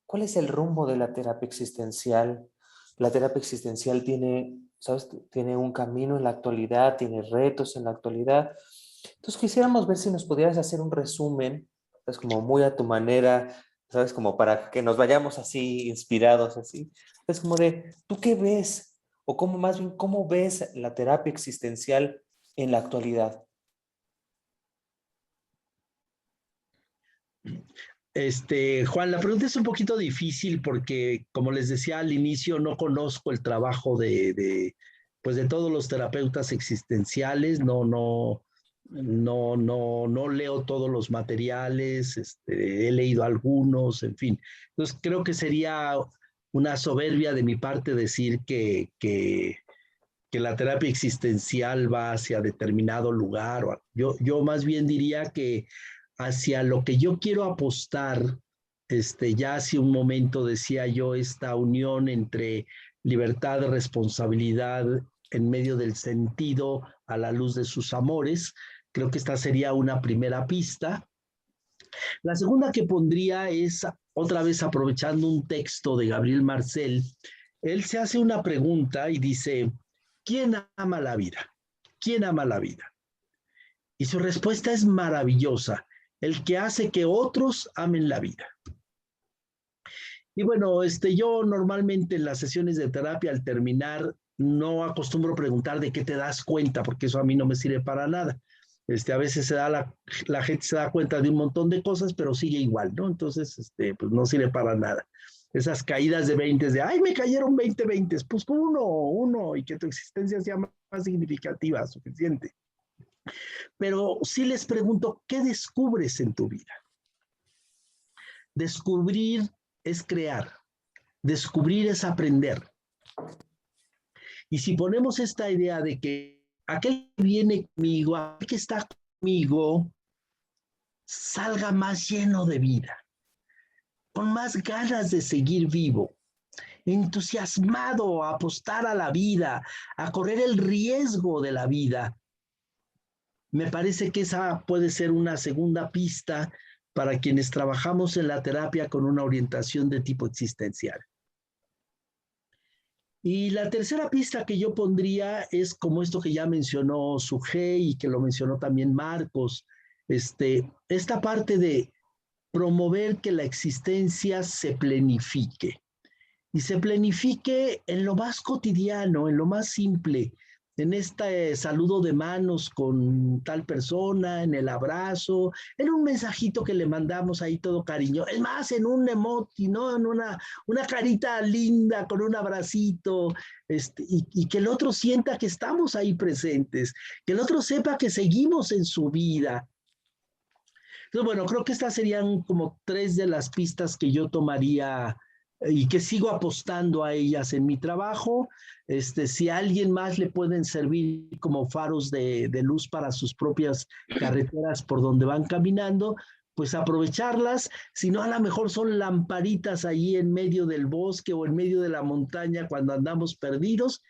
¿cuál es el rumbo de la terapia existencial? La terapia existencial tiene, ¿sabes? Tiene un camino en la actualidad, tiene retos en la actualidad. Entonces quisiéramos ver si nos pudieras hacer un resumen, es como muy a tu manera, ¿sabes? Como para que nos vayamos así inspirados, así. Es como de, ¿tú qué ves? O cómo, más bien, ¿cómo ves la terapia existencial en la actualidad? Juan, la pregunta es un poquito difícil porque, como les decía al inicio, no conozco el trabajo de todos los terapeutas existenciales, no leo todos los materiales, he leído algunos, en fin. Entonces, creo que sería una soberbia de mi parte decir que la terapia existencial va hacia determinado lugar. Yo más bien diría que hacia lo que yo quiero apostar, ya hace un momento decía yo, esta unión entre libertad, responsabilidad en medio del sentido a la luz de sus amores. Creo que esta sería una primera pista. La segunda que pondría es, otra vez aprovechando un texto de Gabriel Marcel, él se hace una pregunta y dice, ¿quién ama la vida? ¿Quién ama la vida? Y su respuesta es maravillosa. el que hace que otros amen la vida. Y bueno, yo normalmente en las sesiones de terapia al terminar no acostumbro preguntar de qué te das cuenta, porque eso a mí no me sirve para nada. A veces la gente se da cuenta de un montón de cosas, pero sigue igual, ¿no? Entonces, pues no sirve para nada. Esas caídas de 20 de, ay, me cayeron 20, pues uno, y que tu existencia sea más significativa, suficiente. Pero sí les pregunto, ¿qué descubres en tu vida? Descubrir es crear, descubrir es aprender. Y si ponemos esta idea de que aquel que viene conmigo, aquel que está conmigo, salga más lleno de vida, con más ganas de seguir vivo, entusiasmado a apostar a la vida, a correr el riesgo de la vida, me parece que esa puede ser una segunda pista para quienes trabajamos en la terapia con una orientación de tipo existencial. Y la tercera pista que yo pondría es como esto que ya mencionó Sujei y que lo mencionó también Marcos, esta parte de promover que la existencia se planifique. Y se planifique en lo más cotidiano, en lo más simple, en este saludo de manos con tal persona, en el abrazo, en un mensajito que le mandamos ahí todo cariño, es más, en un emoji, ¿no? En una carita linda con un abracito, y que el otro sienta que estamos ahí presentes, que el otro sepa que seguimos en su vida. Entonces, bueno, creo que estas serían como 3 de las pistas que yo tomaría y que sigo apostando a ellas en mi trabajo. Si a alguien más le pueden servir como faros de luz para sus propias carreteras por donde van caminando, pues aprovecharlas. Si no, a lo mejor son lamparitas ahí en medio del bosque o en medio de la montaña cuando andamos perdidos,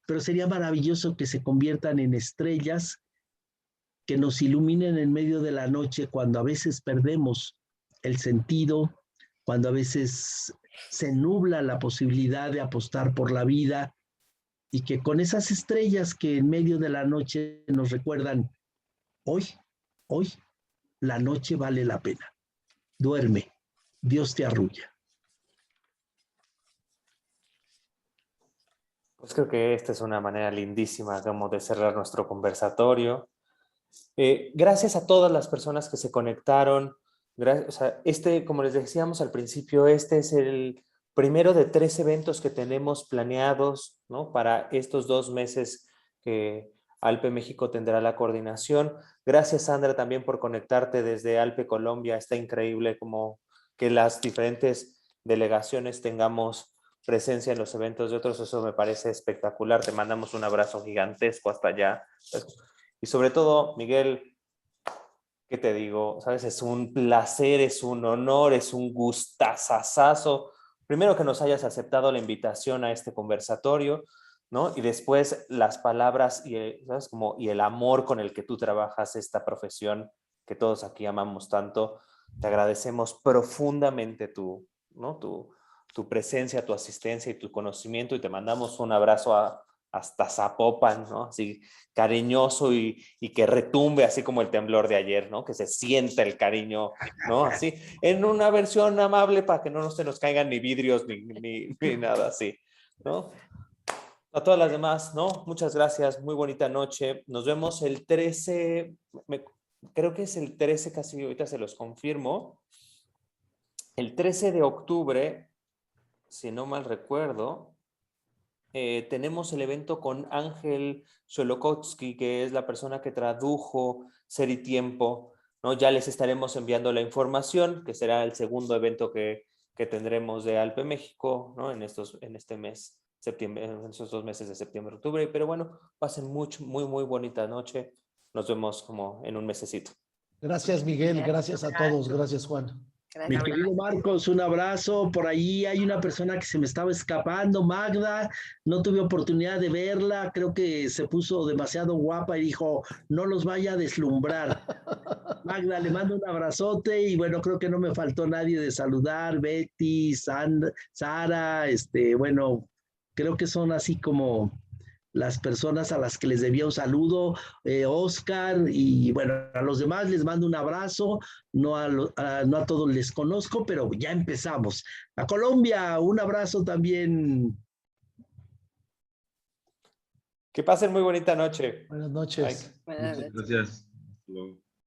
pero sería maravilloso que se conviertan en estrellas que nos iluminen en medio de la noche cuando a veces perdemos el sentido, cuando a veces se nubla la posibilidad de apostar por la vida, y que con esas estrellas que en medio de la noche nos recuerdan, hoy, la noche vale la pena. Duerme, Dios te arrulla. Pues creo que esta es una manera lindísima como de cerrar nuestro conversatorio. Gracias a todas las personas que se conectaron. Como les decíamos al principio, este es el primero de 3 eventos que tenemos planeados, ¿no? Para estos 2 meses que Alpe México tendrá la coordinación. Gracias, Sandra, también por conectarte desde Alpe Colombia. Está increíble como que las diferentes delegaciones tengamos presencia en los eventos de otros. Eso me parece espectacular. Te mandamos un abrazo gigantesco hasta allá. Y sobre todo, Miguel, ¿qué te digo? ¿Sabes? Es un placer, es un honor, es un gustazazazo. Primero que nos hayas aceptado la invitación a este conversatorio, ¿no? Y después las palabras ¿sabes? Y el amor con el que tú trabajas esta profesión que todos aquí amamos tanto. Te agradecemos profundamente tu presencia, tu asistencia y tu conocimiento, y te mandamos un abrazo hasta Zapopan, ¿no? Así cariñoso y que retumbe así como el temblor de ayer, ¿no? Que se sienta el cariño, ¿no? Así, en una versión amable para que no se nos caigan ni vidrios ni nada así, ¿no? A todas las demás, ¿no? Muchas gracias, muy bonita noche. Nos vemos el 13, creo que es el 13, casi ahorita se los confirmo. El 13 de octubre, si no mal recuerdo, tenemos el evento con Ángel Solokotsky, que es la persona que tradujo Ser y Tiempo, ¿no? Ya les estaremos enviando la información, que será el segundo evento que tendremos de Alpe México, ¿no? En este mes, septiembre, en esos 2 meses de septiembre, octubre. Pero bueno, pasen muy bonita noche. Nos vemos como en un mesecito. Gracias, Miguel. Gracias a todos. Gracias, Juan. Mi querido Marcos, un abrazo. Por ahí hay una persona que se me estaba escapando, Magda. No tuve oportunidad de verla. Creo que se puso demasiado guapa y dijo, no los vaya a deslumbrar. Magda, le mando un abrazote y bueno, creo que no me faltó nadie de saludar. Betty, Sara, bueno, creo que son así como las personas a las que les debía un saludo, Oscar, y bueno, a los demás les mando un abrazo, no a todos les conozco, pero ya empezamos. A Colombia, un abrazo también. Que pasen muy bonita noche. Buenas noches. Muchas gracias. Hasta luego.